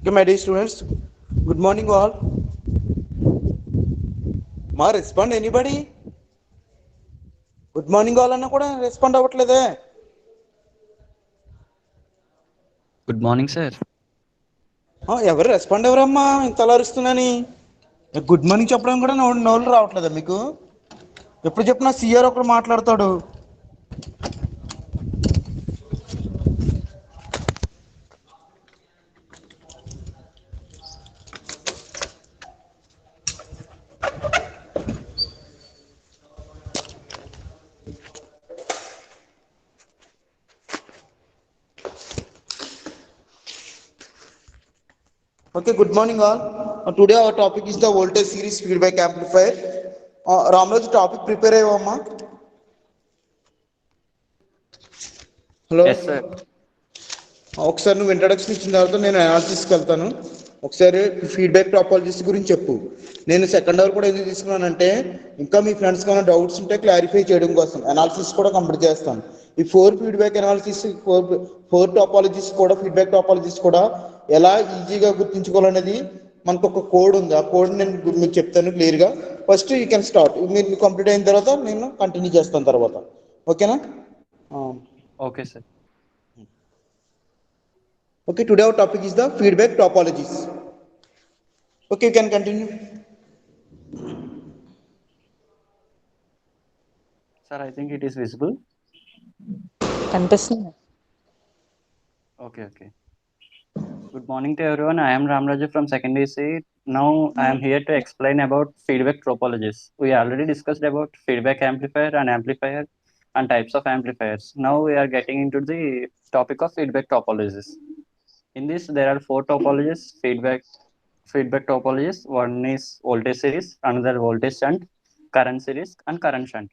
Okay, my dear students, good morning all. మా respond anybody good morning all అన్నా కూడా respond అవ్వట్లేదే. Good morning sir. ఎవరు respond ఎవరమ్మా ఇంత అరుస్తుందని? గుడ్ మార్నింగ్ చెప్పడం కూడా నోళ్ళు రావట్లేదా మీకు? ఎప్పుడు చెప్పినా సిఆర్ ఒకడు మాట్లాడతాడు. Okay, good morning all. Today our topic is the voltage series feedback amplifier. Ramraj topic prepare అయ్యావమ్మా? Hello, yes sir. ఒకసారి నువ్వు ఇంట్రడక్షన్ ఇచ్చిన తర్వాత నేను అనాలిసిస్కి వెళ్తాను. ఒకసారి ఫీడ్బ్యాక్ టాపాలజీస్ గురించి చెప్పు. నేను సెకండ్ అవర్ కూడా ఎందుకు తీసుకున్నానంటే ఇంకా మీ ఫ్రెండ్స్కి ఏమైనా డౌట్స్ ఉంటే క్లారిఫై చేయడం కోసం అనాలిసిస్ కూడా కంప్లీట్ చేస్తాను. ఈ ఫీడ్బ్యాక్ అనాలిసిస్ ఫోర్ టాపాలజీస్ కూడా ఫీడ్బ్యాక్ టాపాలజీస్ కూడా ఎలా ఈజీగా గుర్తుంచుకోవాలనేది మనకు ఒక కోడ్ ఉంది. ఆ కోడ్ నేను మీకు చెప్తాను క్లియర్గా. First you can start. మీరు కంప్లీట్ అయిన తర్వాత నేను కంటిన్యూ చేస్తాను తర్వాత. ఓకేనా? Okay sir. Okay, today our topic is the feedback topologies. Okay, you can continue. Sir, I think it is visible. కనిపిస్తుంది. Okay. Good morning to everyone. I am Ramraju from second EC. Now I am here to explain about feedback topologies. We already discussed about feedback amplifier and types of amplifiers. Now we are getting into the topic of feedback topologies. In this, there are four topologies: feedback topologies. One is voltage series, another voltage shunt, current series, and current shunt.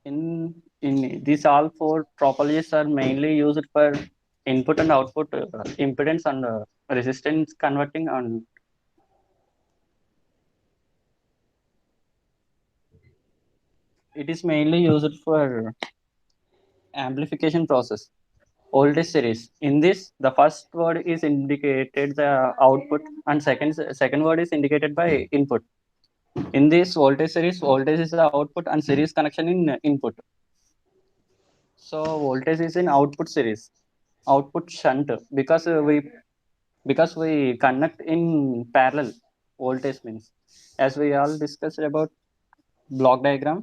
In these all four topologies are mainly used for input and output impedance and resistance converting, and it is mainly used for amplification process. Voltage series. In this, the first word is indicated the output, and second word is indicated by input. In this voltage series, voltage is the output and series connection in input. So voltage is in output series, output shunt, because we connect in parallel. Voltage means, as we all discussed about block diagram,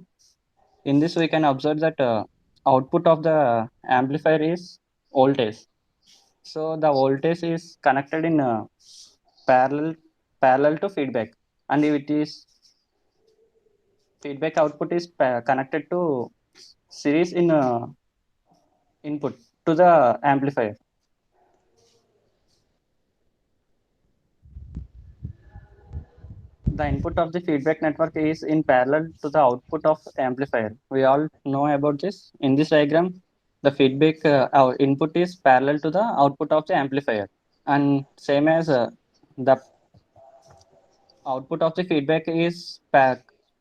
in this we can observe that output of the amplifier is voltage. So the voltage is connected in parallel to feedback, and if it is feedback output is connected to series in input to the amplifier. The input of the feedback network is in parallel to the output of amplifier. We all know about this. In this diagram, the feedback our input is parallel to the output of the amplifier, and same as the output of the feedback is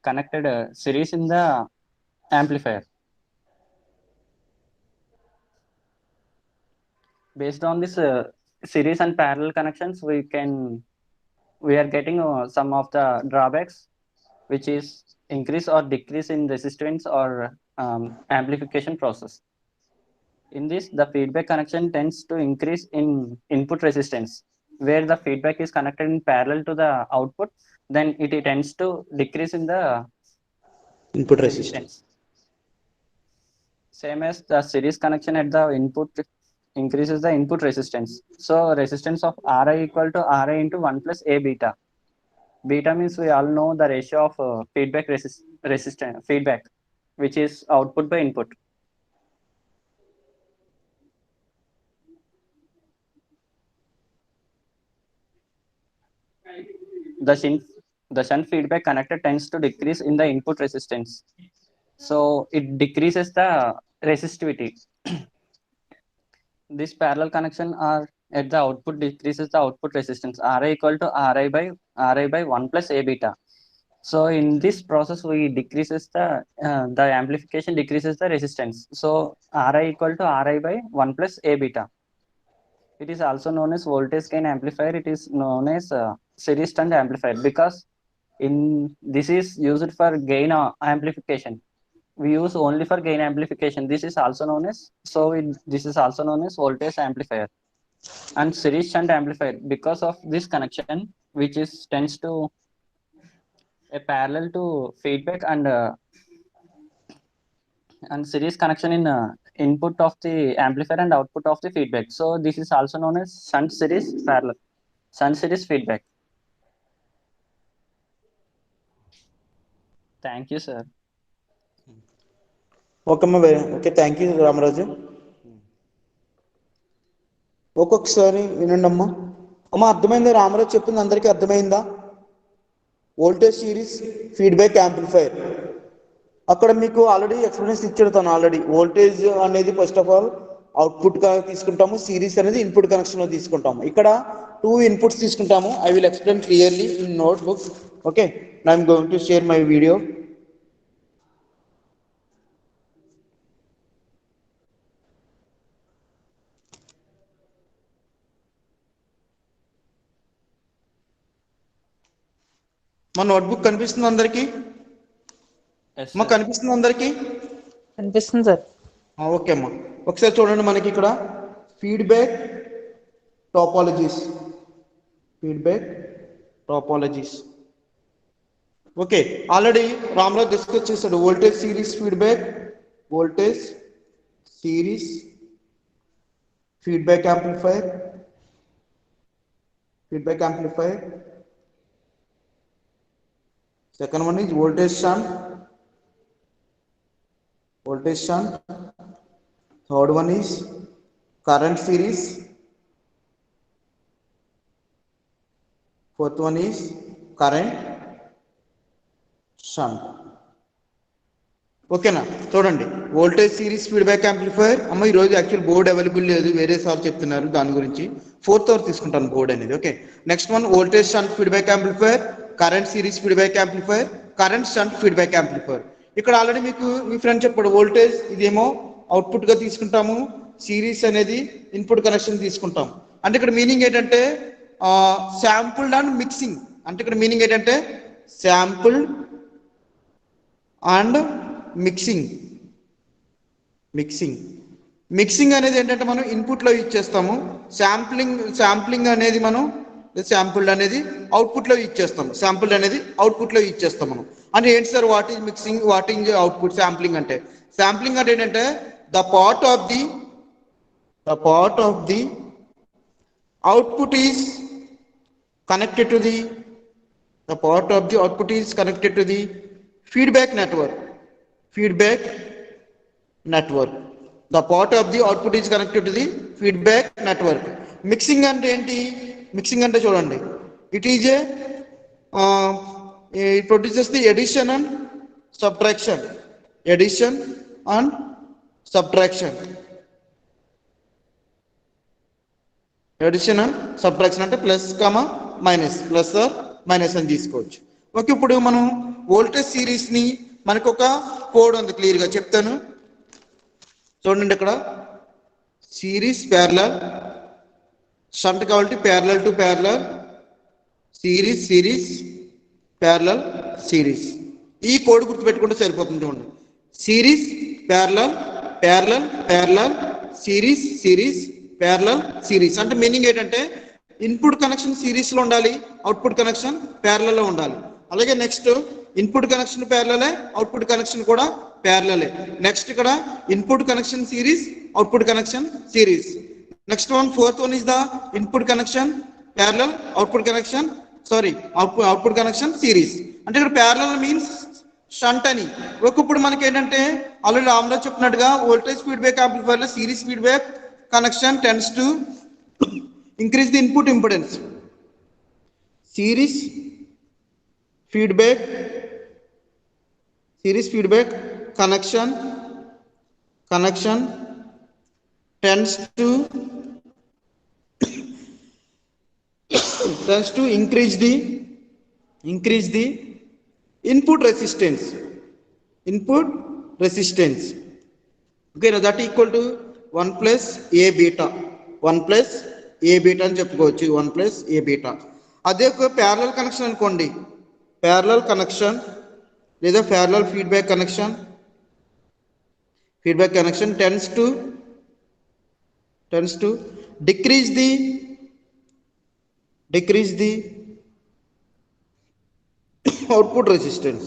connected series in the amplifier. Based on this series and parallel connections, we are getting some of the drawbacks, which is increase or decrease in resistance or amplification process. In this, the feedback connection tends to increase in input resistance. Where the feedback is connected in parallel to the output, then it tends to decrease in the Input resistance. Same as the series connection at the input increases the input resistance. So resistance of Ri equal to Ri into 1 plus A beta. Beta means we all know the ratio of resistance feedback, which is output by input. The shunt feedback connector tends to decrease in the input resistance. So it decreases the resistivity. This parallel connection are at the output decreases the output resistance. Ri equal to Ri by 1 plus A beta. So in this process, we decreases the amplification decreases the resistance. So Ri equal to Ri by 1 plus A beta. It is also known as voltage gain amplifier. It is known as series shunt amplifier because this is used for gain amplification. We use only for gain amplification. This is also known as this is also known as voltage amplifier and series shunt amplifier because of this connection, which is tends to a parallel to feedback and series connection in input of the amplifier and output of the feedback. So this is also known as shunt series parallel, shunt series feedback. Thank you, sir. Okay అమ్మా okay, thank you Ramaraju. ఒక్కొక్కసారి వినండి అమ్మా. అమ్మా అర్థమైందా? రామరాజు చెప్పింది అందరికీ అర్థమైందా? Voltage series feedback amplifier అక్కడ మీకు ఆల్రెడీ ఎక్స్ప్లెనేషన్ ఇచ్చాడు తను ఆల్రెడీ. వోల్టేజ్ అనేది ఫస్ట్ ఆఫ్ ఆల్ అవుట్పుట్ గా తీసుకుంటాము, సిరీస్ అనేది ఇన్పుట్ కనెక్షన్ లో తీసుకుంటాము. ఇక్కడ 2 ఇన్పుట్స్ తీసుకుంటాము. I will explain clearly in note book. Okay, I'm going to share my video. మా నోట్బుక్ కనిపిస్తుంది అందరికి? Yes, మా sir. కనిపిస్తుంది అందరికి? కనిపిస్తుంది సార్. ఓకే అమ్మా, ఒకసారి చూడండి. మనకి ఇక్కడ feedback topologies, feedback topologies. Okay, already Ramraj discuss చేశాడు voltage series feedback, voltage series feedback amplifier, feedback amplifier. Second one is voltage shunt, voltage shunt. Third one is current series. Fourth one is current shunt. ఓకేనా? చూడండి, voltage series feedback amplifier. అమ్మ ఈరోజు actual board available లేదు, వేరే sir చెప్తున్నారు దాని గురించి. 4th hour తీసుకుంటాను బోర్డ్ అనేది. Okay, next one voltage shunt feedback amplifier, current series feedback amplifier, current shunt feedback amplifier. ఇక్కడ ఆల్రెడీ మీకు మీ ఫ్రెండ్ చెప్పాడు వోల్టేజ్ ఇదేమో అవుట్పుట్ గా తీసుకుంటాము, సిరీస్ అనేది ఇన్పుట్ కనెక్షన్ తీసుకుంటాం. అంటే ఇక్కడ మీనింగ్ ఏంటంటే శాంపుల్డ్ అండ్ మిక్సింగ్. అంటే ఇక్కడ మీనింగ్ ఏంటంటే శాంపుల్డ్ అండ్ మిక్సింగ్. మిక్సింగ్ అనేది ఏంటంటే మనం ఇన్పుట్ లో యూజ్ చేస్తాము. శాంప్లింగ్ అనేది మనం శాంపుల్డ్ అనేది అవుట్పుట్ లో యూజ్ చేస్తాం. శాంపుల్డ్ అనేది అవుట్పుట్ లో యూజ్ చేస్తాం మనం. అంటే ఏంటి sir what is mixing, what is output? Sampling అంటే ఏంటంటే the part of the output is connected to the part of the output is connected to the feedback network. The part of the output is connected to the feedback network. Mixing అంటే ఏంటి? Mixing అంటే చూడండి, it produces the addition and subtraction. Addition and subtraction అంటే plus comma minus, plus or minus అని తీసుకోవచ్చు. Okay, ఇప్పుడు మనం voltage series ని మనకు ఒక కోడ్ ఉంది, క్లియర్ గా చెప్తాను చూడండి. ఇక్కడ సిరీస్ ప్యారలల్, షంట్ కాబట్టి parallel to parallel, series parallel series. ఈ కోడ్ గుర్తుపెట్టుకుంటే సరిపోతుంది. చూడండి, series parallel series parallel series. అంటే మీనింగ్ ఏంటంటే ఇన్పుట్ కనెక్షన్ సిరీస్ లో ఉండాలి, అవుట్పుట్ కనెక్షన్ ప్యారలల్ లో ఉండాలి. అలాగే నెక్స్ట్ ఇన్పుట్ కనెక్షన్ ప్యారలలే, అవుట్పుట్ కనెక్షన్ కూడా ప్యారలలే. నెక్స్ట్ ఇక్కడ input connection series, output connection series. Next one fourth one is the input connection parallel, output connection output connection series. అంటే ఇక్కడ ప్యారలల్ మీన్స్ షంట్ అని. ఇప్పుడు మనకి ఏంటంటే ఆల్రెడీ రామరాజ్ చెప్పినట్టుగా వోల్టేజ్ ఫీడ్బ్యాక్ యాంప్లిఫైర్ లో series feedback connection tends to increase the input impedance. Series feedback connection tends to increase the input resistance. Okay, now that equal to 1 plus A beta, 1 plus A beta అని చెప్పుకోవచ్చు, 1 plus A beta. అదే ఒక parallel connection అనుకోండి, parallel connection లేదా parallel feedback connection tends to decrease the output resistance,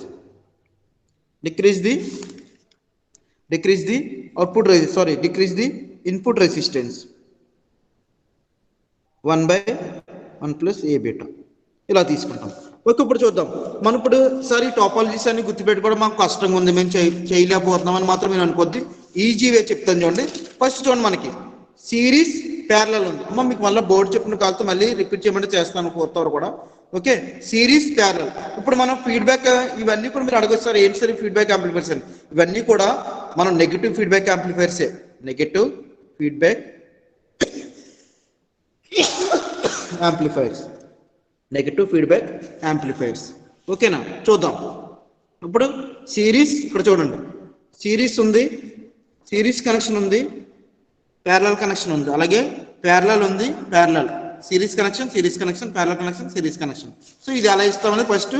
decrease the input resistance 1 plus a beta. ఇలా తీసుకుంటాం. Okay, ఇప్పుడు చూద్దాం. మనం ఇప్పుడు సార్ ఈ టాపాలజీస్ అన్ని గుర్తుపెట్టుకోవడం మాకు కష్టంగా ఉంది, మేము చేయలేకపోతున్నాం అని మాత్రం నేను అనుకోద్ది. ఈజీ వే చెప్తాను చూడండి. ఫస్ట్ చూడండి, మనకి సిరీస్ ప్యారలల్ ఉంది. అమ్మ మీకు మళ్ళీ బోర్డు చెప్పిన కాలతో మళ్ళీ రిపీట్ చేయమంటే చేస్తాను 4th అవర్ కూడా. Okay, series parallel. ఇప్పుడు మనం ఫీడ్బ్యాక్ ఇవన్నీ కూడా మీరు అడగచ్చు సార్ ఏంటి సార్ ఫీడ్బ్యాక్ యాంప్లిఫైర్స్ అని. ఇవన్నీ కూడా మనం నెగిటివ్ ఫీడ్బ్యాక్ యాంప్లిఫైర్సే, నెగిటివ్ ఫీడ్బ్యాక్ యాంప్లిఫైర్స్. ఓకేనా, చూద్దాం. ఇప్పుడు సిరీస్, ఇక్కడ చూడండి, సిరీస్ ఉంది, సిరీస్ కనెక్షన్ ఉంది, ప్యారలల్ కనెక్షన్ ఉంది, అలాగే ప్యారలల్ ఉంది, parallel, series connection, parallel connection, series connection. So ఇది ఎలా ఇస్తామని ఫస్ట్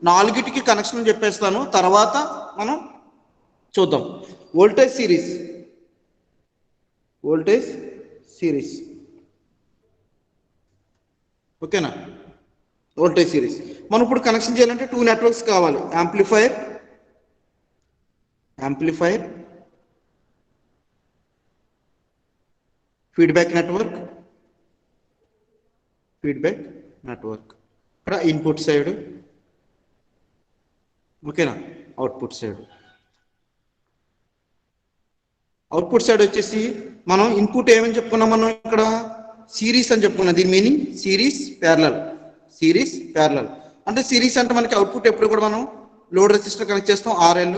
4టికి కనెక్షన్ చెప్పేస్తాను, తర్వాత మనం చూద్దాం. వోల్టేజ్ సిరీస్, ఓకేనా, వోల్టేజ్ సిరీస్. మనం ఇప్పుడు కనెక్షన్ చేయాలంటే 2 నెట్వర్క్స్ కావాలి, యాంప్లిఫైర్ ఫీడ్బ్యాక్ నెట్వర్క్, ఇక్కడ ఇన్పుట్ సైడ్, ఓకేనా, అవుట్పుట్ సైడ్ వచ్చేసి మనం ఇన్పుట్ ఏమని చెప్పుకున్నాం, మనం ఇక్కడ సిరీస్ అని చెప్పుకున్నాం. దీని మీనింగ్ సిరీస్ ప్యారలల్ అంటే సిరీస్ అంటే మనకి అవుట్పుట్ ఎప్పుడు కూడా మనం లోడ్ రెసిస్టర్ కనెక్ట్ చేస్తాం RL.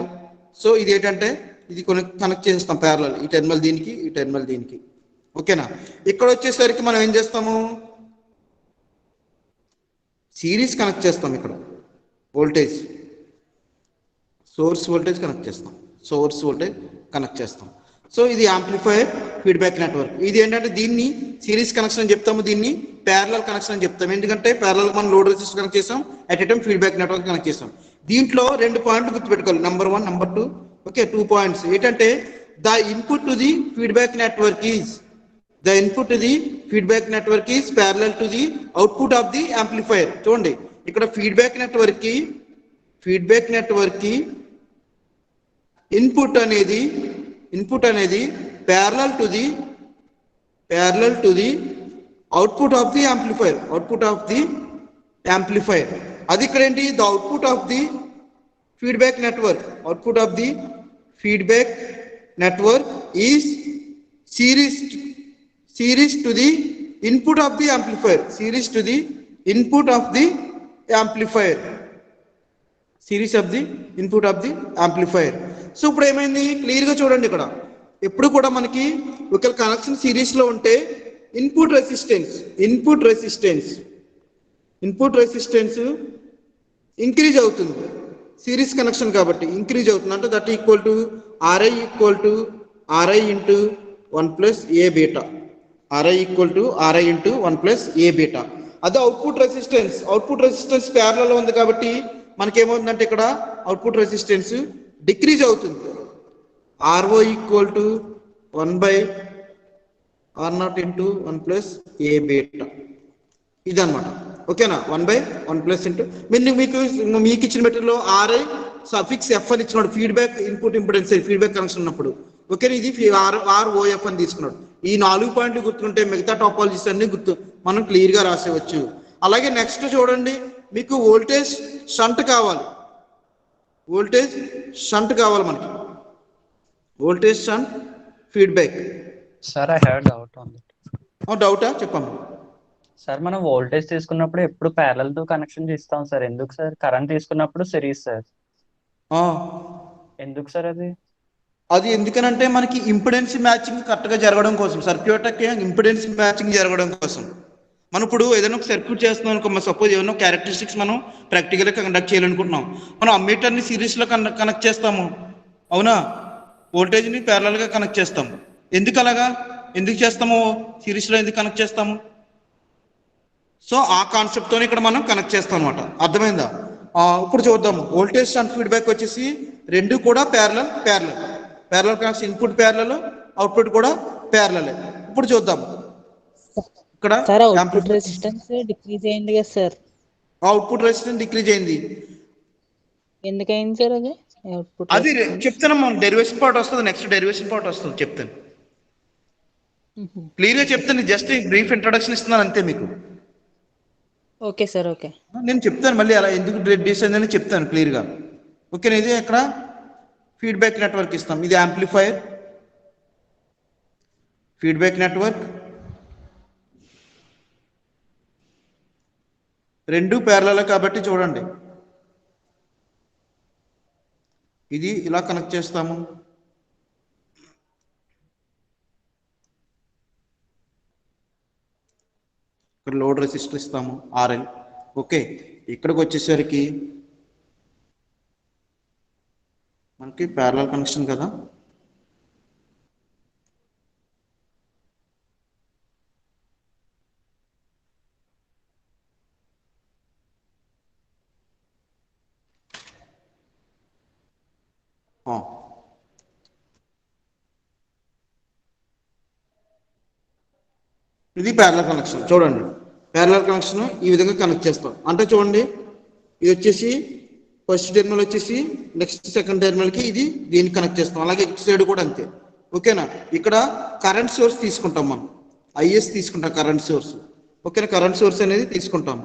సో ఇది ఏంటంటే ఇది కనెక్ట్ చేస్తాం ప్యారలల్, ఈ టెర్మినల్ దీనికి, ఈ టెర్మినల్ దీనికి. ఓకేనా, ఇక్కడ వచ్చేసరికి మనం ఏం చేస్తాము, సిరీస్ కనెక్ట్ చేస్తాం. ఇక్కడ వోల్టేజ్ సోర్స్ వోల్టేజ్ కనెక్ట్ చేస్తాం. సో ఇది యాంప్లిఫైర్ ఫీడ్బ్యాక్ నెట్వర్క్. ఇది ఏంటంటే దీన్ని సిరీస్ కనెక్షన్ అని చెప్తాము, దీన్ని ప్యారలల్ కనెక్షన్ అని చెప్తాం. ఎందుకంటే ప్యారలల్ మనం లోడ్ రెసిస్టర్ కనెక్ట్ చేస్తాం, at a time feedback network connect చేస్తాం. దీంట్లో 2 పాయింట్లు గుర్తుపెట్టుకోవాలి, నెంబర్ 1, నెంబర్ 2. ఓకే, 2 పాయింట్స్ ఏంటంటే the input to the feedback network is parallel to the output of the amplifier. చూడండి, ఇక్కడ ఫీడ్బ్యాక్ నెట్వర్క్ కి ఇన్పుట్ అనేది parallel to the output of the amplifier. అది ఇక్కడ ఏంటి, the output of the feedback network is series to the input of the amplifier. So ఇప్పుడు ఏమైంది, clear గా చూడండి. ఇక్కడ ఎప్పుడు కూడా మనకి ఒక కనెక్షన్ సిరీస్ లో ఉంటే ఇన్పుట్ రెసిస్టెన్స్ ఇంక్రీజ్ అవుతుంది, సిరీస్ కనెక్షన్ కాబట్టి ఇంక్రీజ్ అవుతుంది. అంటే that equal to RI into 1 plus A beta, అదే అవుట్పుట్ రెసిస్టెన్స్ ప్యారలల్ ఉంది కాబట్టి మనకేమవుతుందంటే ఇక్కడ అవుట్పుట్ రెసిస్టెన్స్ డిక్రీజ్ అవుతుంది. RO equal to 1/R0 into 1 plus A beta, ఇదన్నమాట. ఓకేనా, 1/1 ప్లస్ ఇంటూ మీకు ఇచ్చిన మెటీరియల్లో RI సఫిక్స్ F అని ఇచ్చినాడు, feedback input impedance feedback connection ఉన్నప్పుడు. ఓకేనా, ఇది ROF అని తీసుకున్నాడు. ఈ 4 పాయింట్లు గుర్తుంటే మిగతా టాపాలజీస్ అన్ని మనం క్లియర్ గా రాసేవచ్చు. అలాగే నెక్స్ట్ చూడండి, మీకు వోల్టేజ్ షంట్ కావాలి, మనకి voltage shunt feedback. Sir I have doubt on that. డౌటా, చెప్పండి సార్. మనం వోల్టేజ్ తీసుకున్నప్పుడు ఎప్పుడు ప్యారలల్ తో కనెక్షన్ చేస్తాం సార్, ఎందుకు సార్? కరెంట్ తీసుకున్నప్పుడు సిరీస్ సార్, ఎందుకు సార్? అది ఎందుకనంటే మనకి ఇంపిడెన్స్ మ్యాచింగ్ కరెక్ట్ గా జరగడం కోసం, సర్క్యూట్ ఇంపిడెన్స్ మ్యాచింగ్ జరగడం కోసం. మనం ఇప్పుడు ఏదైనా ఒక సర్క్యూట్ చేస్తున్నాం అనుకో, సపోజ్ ఏదైనా క్యారెక్టరిస్టిక్స్ మనం ప్రాక్టికల్ గా కండక్ట్ చేయాలనుకుంటున్నాం, మనం అమ్మీటర్ ని సిరీస్ లో కనెక్ట్ చేస్తాము, అవునా, వోల్టేజ్ ని ప్యారలల్ గా కనెక్ట్ చేస్తాము. ఎందుకు అలాగా, ఎందుకు చేస్తాము, సిరీస్ లో ఎందుకు కనెక్ట్ చేస్తాము? సో ఆ కాన్సెప్ట్ తోనే ఇక్కడ మనం కనెక్ట్ చేస్తాం అనమాట. అర్థమైందా? ఇప్పుడు చూద్దాం. వోల్టేజ్ అండ్ ఫీడ్బ్యాక్ వచ్చేసి రెండు కూడా parallel connection. Input parallel, output కూడా ప్యారలల్. ఇప్పుడు చూద్దాం ఇక్కడ సార్ అవుట్పుట్ రెసిస్టెన్స్ డిక్రీజ్ అయింది కదా సార్? అవుట్పుట్ రెసిస్టెన్స్ డిక్రీజ్ అయింది. ఎందుకయింది సార్ అది అవుట్పుట్ అది రెసిస్టెన్స్? చెప్తాను, మనం డెరివేషన్ పార్ట్ వస్తుంది, నెక్స్ట్ డెరివేషన్ పార్ట్ వస్తుంది, చెప్తాను క్లియర్ గా చెప్తాను. జస్ట్ బ్రీఫ్ ఇంట్రొడక్షన్ ఇస్తున్నాను అంతే మీకు. Okay sir, okay. నేను చెప్తాను మళ్ళీ అలా ఎందుకు డిసైన్ అని చెప్తాను క్లియర్ గా. ఓకేనా? ఇది ఇక్కడ ఫీడ్బ్యాక్ నెట్వర్క్ ఇస్తాం. ఇది యాంప్లిఫైయర్, ఫీడ్బ్యాక్ నెట్వర్క్, రెండు ప్యారలల్ కాబట్టి చూడండి, ఇది ఇలా కనెక్ట్ చేస్తాము. ఇక్కడ లోడ్ రెసిస్టర్ ఇస్తాము ఆర్ఎల్. ఓకే, ఇక్కడికి వచ్చేసరికి మనకి ప్యారలల్ కనెక్షన్ కదా. ఇది ప్యారలల్ కనెక్షన్. చూడండి, ప్యారలల్ కనెక్షన్ ఈ విధంగా కనెక్ట్ చేస్తాం. అంటే చూడండి, ఇది వచ్చేసి ఫస్ట్ టెర్మినల్ వచ్చేసి నెక్స్ట్ సెకండ్ టెర్మినల్ కి ఇది దీన్ని కనెక్ట్ చేస్తాం. అలాగే ఇటు సైడ్ కూడా అంతే. ఓకేనా? ఇక్కడ కరెంట్ సోర్స్ తీసుకుంటాం మనం, ఐఎస్ తీసుకుంటాం కరెంట్ సోర్స్. ఓకేనా? కరెంట్ సోర్స్ అనేది తీసుకుంటాం.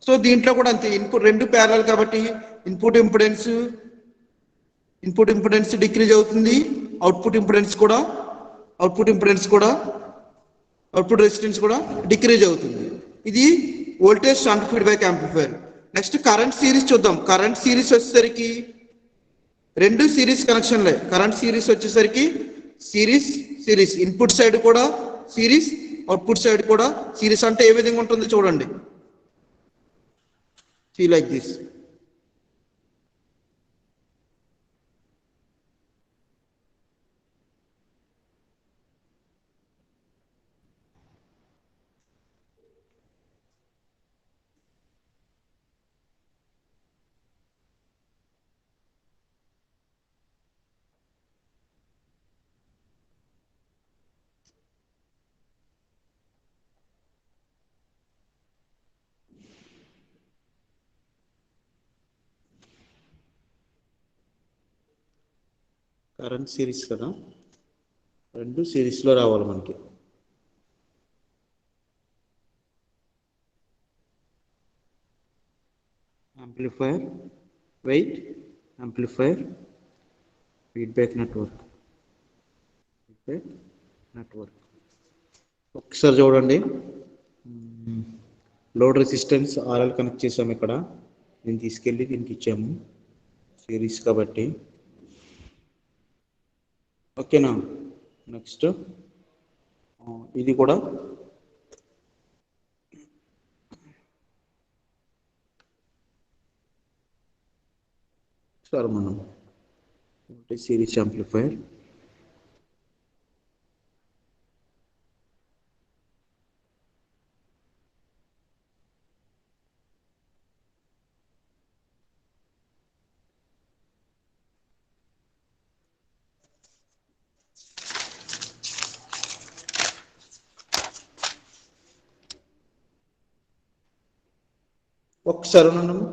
సో దీంట్లో కూడా అంతే, ఇన్పుట్ రెండు ప్యారలల్ కాబట్టి ఇన్పుట్ ఇంపిడెన్స్ డిక్రీజ్ అవుతుంది, అవుట్పుట్ ఇంపిడెన్స్ కూడా అవుట్పుట్ రెసిస్టెన్స్ కూడా డిక్రీజ్ అవుతుంది. ఇది voltage shunt feedback amplifier. Next current series చూద్దాం. కరెంట్ సిరీస్ వచ్చేసరికి రెండు సిరీస్ కనెక్షన్లే. కరెంట్ సిరీస్ వచ్చేసరికి సిరీస్ ఇన్పుట్ సైడ్ కూడా సిరీస్, అవుట్పుట్ సైడ్ కూడా సిరీస్. అంటే ఏ విధంగా ఉంటుంది చూడండి, see like this. Current series కదా, రెండు సిరీస్లో రావాలి మనకి. Amplifier, wait, amplifier, feedback network. ఒకసారి చూడండి, లోడ్ రెసిస్టెన్స్ ఆర్ఎల్ కనెక్ట్ చేసాము. ఇక్కడ దీన్ని తీసుకెళ్ళి దీనికి ఇచ్చాము సిరీస్ కాబట్టి. ఓకేనా? నెక్స్ట్ ఇది కూడా సార్ మనం సిరీస్ యాంప్లిఫైయర్. ఒకసారి ఉన్నాము.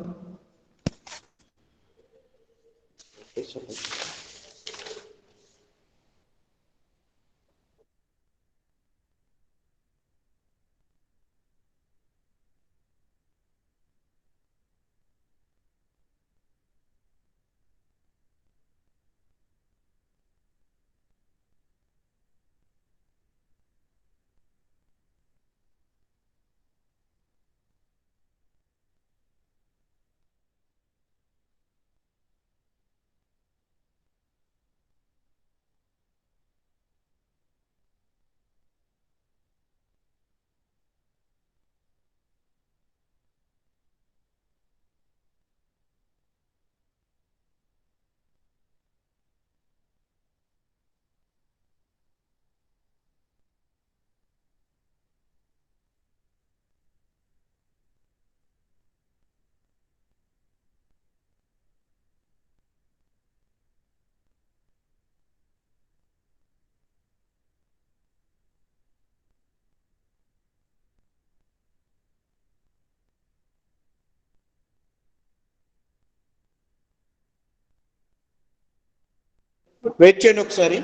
వెయిట్ చేయండి ఒకసారి.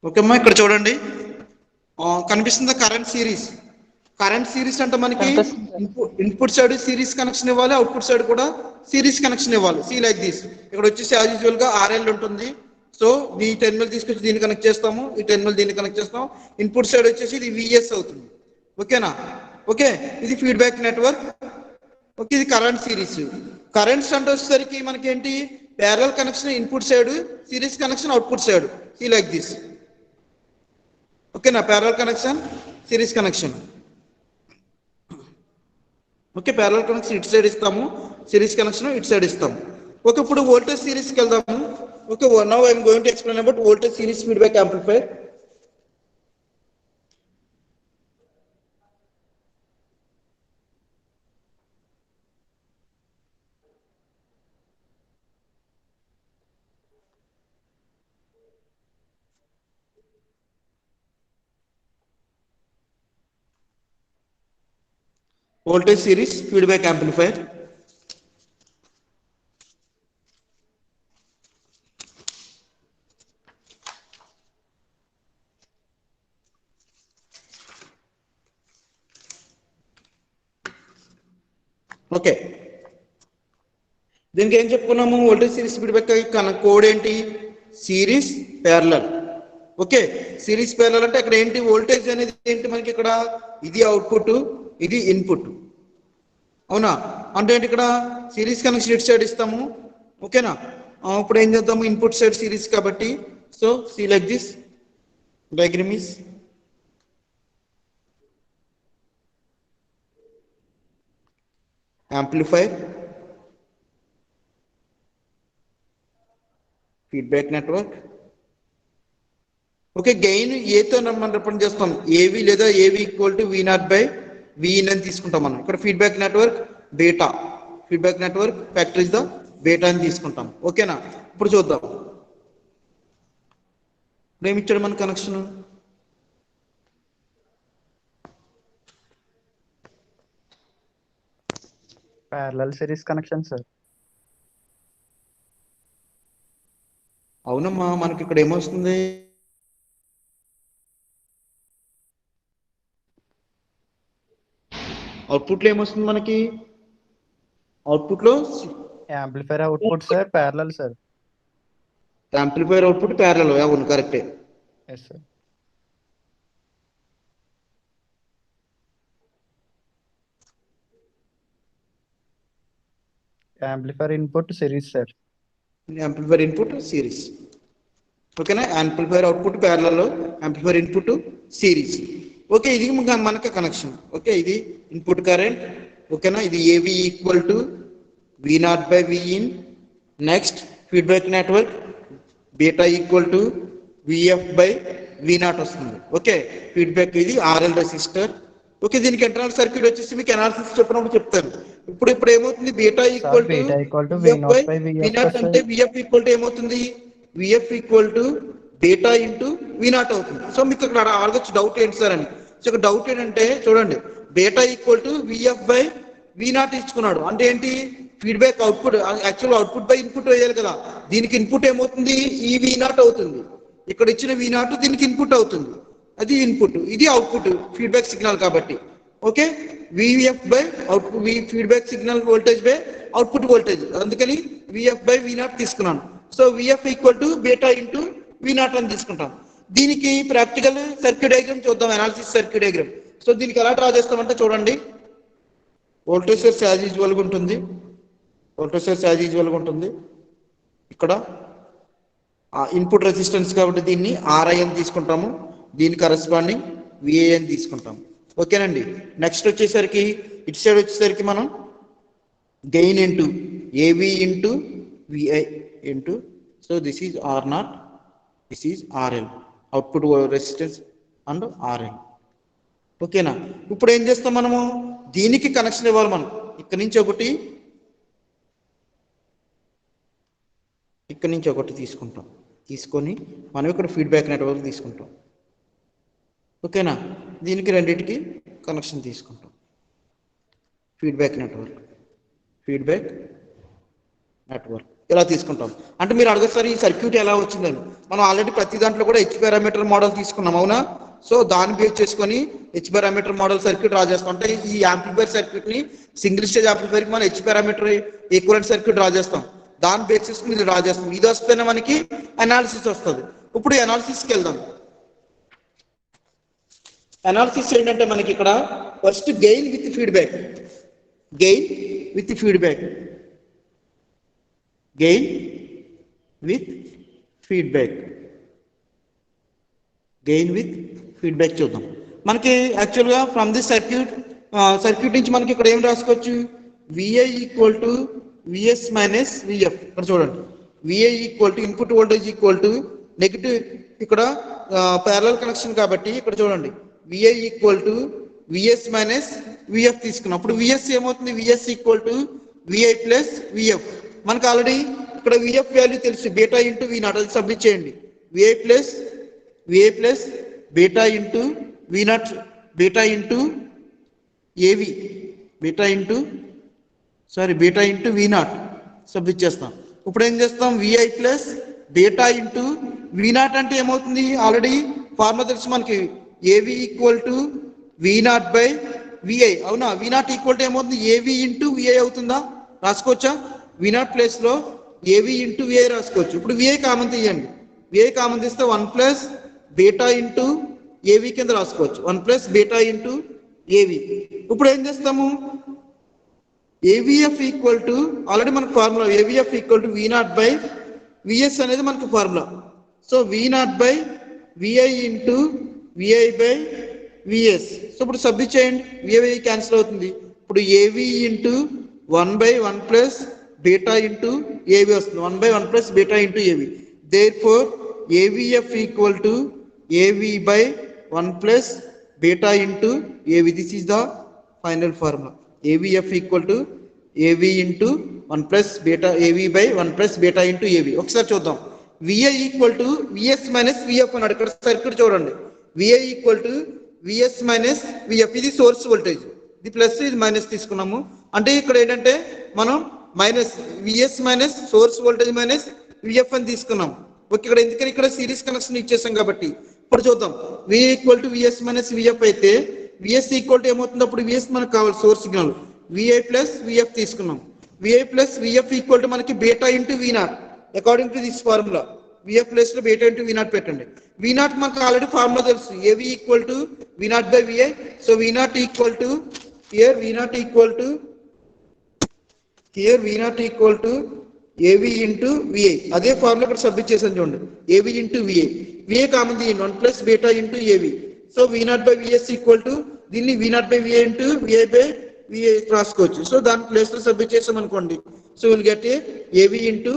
ఓకే అమ్మా, ఇక్కడ చూడండి. కనిపిస్తుందా కరెంట్ సిరీస్? కరెంట్ సిరీస్ అంటే మనకి కనిపిస్తుంది. ఇన్పుట్ సైడ్ సిరీస్ కనెక్షన్ ఇవ్వాలి, అవుట్పుట్ సైడ్ కూడా సిరీస్ కనెక్షన్ ఇవ్వాలి. C like this. ఇక్కడ వచ్చేసి యాజ్ యూజువల్ గా ఆర్ఎల్ ఉంటుంది. సో ఈ టెర్మినల్ తీసుకొచ్చి దీన్ని కనెక్ట్ చేస్తాము, ఈ టెర్మినల్ దీన్ని కనెక్ట్ చేస్తాం. ఇన్పుట్ సైడ్ వచ్చేసి ఇది విఎస్ అవుతుంది. ఓకేనా? ఓకే, ఇది ఫీడ్బ్యాక్ నెట్వర్క్. ఓకే, ఇది కరెంట్ సిరీస్. కరెంట్స్ అంటే వచ్చేసరికి మనకి ఏంటి, parallel connection input side, series connection output side. See like this. ఓకేనా? Parallel connection, series connection. Okay, parallel connection ఇటు సైడ్ ఇస్తాము, సిరీస్ కనెక్షన్ ఇటు సైడ్ ఇస్తాము. ఓకే, ఇప్పుడు వోల్టేజ్ సిరీస్కి వెళ్దాము. Okay, now I'm going to explain about voltage series feedback amplifier. Voltage series feedback amplifier. Okay, దీనికి ఏం చెప్పుకున్నాము? వోల్టేజ్ సిరీస్ ఫీడ్బ్యాక్ కోడ్ ఏంటి? Series parallel. Okay, series parallel అంటే అక్కడ ఏంటి, వోల్టేజ్ అనేది ఏంటి మనకి ఇక్కడ, ఇది అవుట్పుట్, ఇది ఇన్పుట్. అవునా? అంటే ఏంటి, ఇక్కడ సిరీస్ కనెక్షన్ ఇటు సైడ్ ఇస్తాము. ఓకేనా? ఇప్పుడు ఏం చేద్దాము, ఇన్పుట్ సైడ్ సిరీస్ కాబట్టి, so see like this diagram is. Amplifier, feedback network. Okay, gain ఏతో మనం రిప్రజెంట్ చేస్తాం, ఏవి లేదా ఏవి equal to V0 by Vin అని తీసుకుంటాం మనం. ఇక్కడ feedback network beta, feedback network factor is the beta అని తీసుకుంటాం. ఓకేనా? ఇప్పుడు చూద్దాం, ఇప్పుడు ఏమి ఇచ్చాడు మన connection. Parallel series connection, sir. అవునమ్మా, మనకి ఇక్కడ ఏమొస్తుంది, అవుట్పుట్లో ఏమొస్తుంది మనకి? అవుట్పుట్లో amplifier output sir parallel sir. Amplifier output parallel, అవును కరెక్టే. Yes sir. Amplifier input series sir. Amplifier input series, ఓకేనా? Amplifier output parallel, amplifier input series. Okay, ఇది మనకి కనెక్షన్. ఓకే, ఇది ఇన్పుట్ కరెంట్, ఓకేనా? ఇది AV equal to V0 by Vin. Next feedback network beta equal to VF by V0 వస్తుంది. Okay, feedback ఇది RL resistor. Okay, దీనికి internal circuit వచ్చేసి మీకు అనాలిసిస్ చెప్పినప్పుడు చెప్తాను. ఇప్పుడు ఏమవుతుంది? Beta equal to VF by V0 అంటే విఎఫ్ ఈక్వల్ టు ఏమవుతుంది? VF equal to beta into V0 అవుతుంది. సో మీకు ఇక్కడ అడగచ్చు డౌట్ ఏంటి సార్ అని. సో ఇక్కడ డౌట్ ఏంటంటే చూడండి, beta equal to VF by V0 ఇచ్చుకున్నాడు అంటే ఏంటి? Feedback output, actual output by input వేయాలి కదా. దీనికి ఇన్పుట్ ఏమవుతుంది? ఈ V0 అవుతుంది. ఇక్కడ ఇచ్చిన V0 దీనికి ఇన్పుట్ అవుతుంది, అది ఇన్పుట్, ఇది అవుట్పుట్ ఫీడ్బ్యాక్ సిగ్నల్ కాబట్టి. Okay, VF by output, feedback signal voltage by output voltage, అందుకని విఎఫ్ బై V0 తీసుకున్నాను. So VF equal to beta into V0 అని తీసుకుంటాం. దీనికి ప్రాక్టికల్ సర్క్యూట్ డయాగ్రామ్ చూద్దాం, అనాలిసిస్ సర్క్యూట్ డయాగ్రామ్. సో దీనికి ఎలా డ్రా చేస్తామంటే చూడండి, వోల్టేజ్ సోర్స్ యాజ్ యూజువల్గా ఉంటుంది, వోల్టేజ్ సోర్స్ యాజ్ యూజువల్గా ఉంటుంది. ఇక్కడ ఇన్పుట్ రెసిస్టెన్స్ కాబట్టి దీన్ని ఆర్ఐ అని తీసుకుంటాము, దీని కరెస్పాండింగ్ విఏ అని తీసుకుంటాము. ఓకేనండి. నెక్స్ట్ వచ్చేసరికి ఇటు సైడ్ వచ్చేసరికి మనం gain into A V into V I into, so this is R0, this is RL, output resistance and RL. ఓకేనా? ఇప్పుడు ఏం చేస్తాం మనము? దీనికి కనెక్షన్ ఇవ్వాలి మనం. ఇక్కడ నుంచి ఒకటి తీసుకుంటాం, తీసుకొని మనం ఇక్కడ ఫీడ్బ్యాక్ నెట్వర్క్ తీసుకుంటాం. ఓకేనా? దీనికి రెండింటికి కనెక్షన్ తీసుకుంటాం. ఫీడ్బ్యాక్ నెట్వర్క్ ఇలా తీసుకుంటాం. అంటే మీరు అడగసారి ఈ సర్క్యూట్ ఎలా వచ్చిందని. మనం ఆల్రెడీ ప్రతి దాంట్లో కూడా హెచ్ పారామీటర్ మోడల్ తీసుకున్నాం, అవునా? సో దాన్ని బేస్ చేసుకొని H parameter model circuit draw చేస్తాం. అంటే ఈ యాంప్లిఫైర్ సర్క్యూట్ ని సింగిల్ స్టేజ్ యాంప్లిఫైర్ కి మనం H parameter equivalent circuit draw చేస్తాం. దాన్ని బేస్ చేసుకుని ఇది డ్రా చేస్తాం. ఇది వస్తేనే మనకి అనాలిసిస్ వస్తుంది. ఇప్పుడు అనాలిసిస్కి వెళ్దాం. అనాలిసిస్ ఏంటంటే మనకి ఇక్కడ first gain with feedback, gain with feedback చూద్దాం. మనకి యాక్చువల్గా ఫ్రమ్ దిస్ సర్క్యూట్ నుంచి మనకి ఇక్కడ ఏం రాసుకోవచ్చు? V I equal to VS minus V F. ఇక్కడ చూడండి, VI equal to input voltage equal to negative, ఇక్కడ ప్యారలల్ కనెక్షన్ కాబట్టి ఇక్కడ చూడండి VI equal to VS minus V F తీసుకున్నాం. అప్పుడు విఎస్ ఏమవుతుంది? V S equal to V I plus V F. మనకు ఆల్రెడీ ఇక్కడ విఎఫ్ వాల్యూ తెలుసు, బీటా ఇంటూ V0, అది సబ్మిట్ చేయండి. V I plus beta into V0, beta into A V, beta into V0 submit చేస్తాం. ఇప్పుడు ఏం చేస్తాం? VI plus beta into V0 అంటే ఏమవుతుంది? ఆల్రెడీ ఫార్ములా తెలుసు మనకి, ఏవి equal to V0 by VI, అవునా? V0 ఈక్వల్ టు ఏమవుతుంది? ఏవి ఇంటూ విఐ అవుతుందా? రాసుకోవచ్చా? V0 ప్లేస్ లో ఏవి ఇంటూ విఐ రాసుకోవచ్చు. ఇప్పుడు విఐ కామన్ తీయండి, విఐ కామన్ తీస్తే 1 ప్లస్ బీటా ఇంటూ ఏవి కింద రాసుకోవచ్చు, 1 ప్లస్ బీటా ఇంటూ ఏవి. ఇప్పుడు ఏం చేస్తాము? ఏవిఎఫ్ ఈక్వల్ టు, ఆల్రెడీ మనకు formula AVF equal to V0 by VS అనేది మనకు formula. So V0 by VI into VI by VS. So ఇప్పుడు సబ్మిట్ చేయండి, విఐ క్యాన్సిల్ అవుతుంది. ఇప్పుడు ఏవి into 1/1 plus beta into AV వస్తుంది, 1/1 plus beta into AV. Therefore AVF equal to AV by 1 plus beta into AV. This is the final formula. AVF equal to AV into 1 plus beta, AV by 1 plus beta into AV. ఒకసారి చూద్దాం. VI equal to VS minus VF అన్నాడు. ఇక్కడ circuit చూడండి, VI equal to VS minus VF, ఇది source voltage, ఇది plus ఇది minus తీసుకున్నాము. అంటే ఇక్కడ ఏంటంటే మనం minus VS minus source voltage minus V F అని తీసుకున్నాం. ఓకే, ఇక్కడ ఎందుకని ఇక్కడ సిరీస్ కనెక్షన్ ఇచ్చేసాం కాబట్టి. ఇప్పుడు చూద్దాం, V equal to VS minus VF అయితే విఎస్ ఈక్వల్ టు ఏమవుతుంది అప్పుడు విఎస్ మనకు కావాలి source signal VI plus VF తీసుకున్నాం VI plus VF equal to మనకి beta into V not according to this formula VF plus లో బీటా ఇంటూ వి నాట్ పెట్టండి V not మనకు ఆల్రెడీ ఫార్ములా తెలుసు AV equal to V not by VI so V not equal to here V not equal to here v naught equal to av into va అదే formula ఇక్కడ submit చేసాను చూడండి av into va va common తీయండి 1 plus beta into av so v naught by vs equal to దీన్ని v naught by va into va by va రాసుకోవచ్చు so దాని place లో submit చేసాం అనుకోండి so will get av into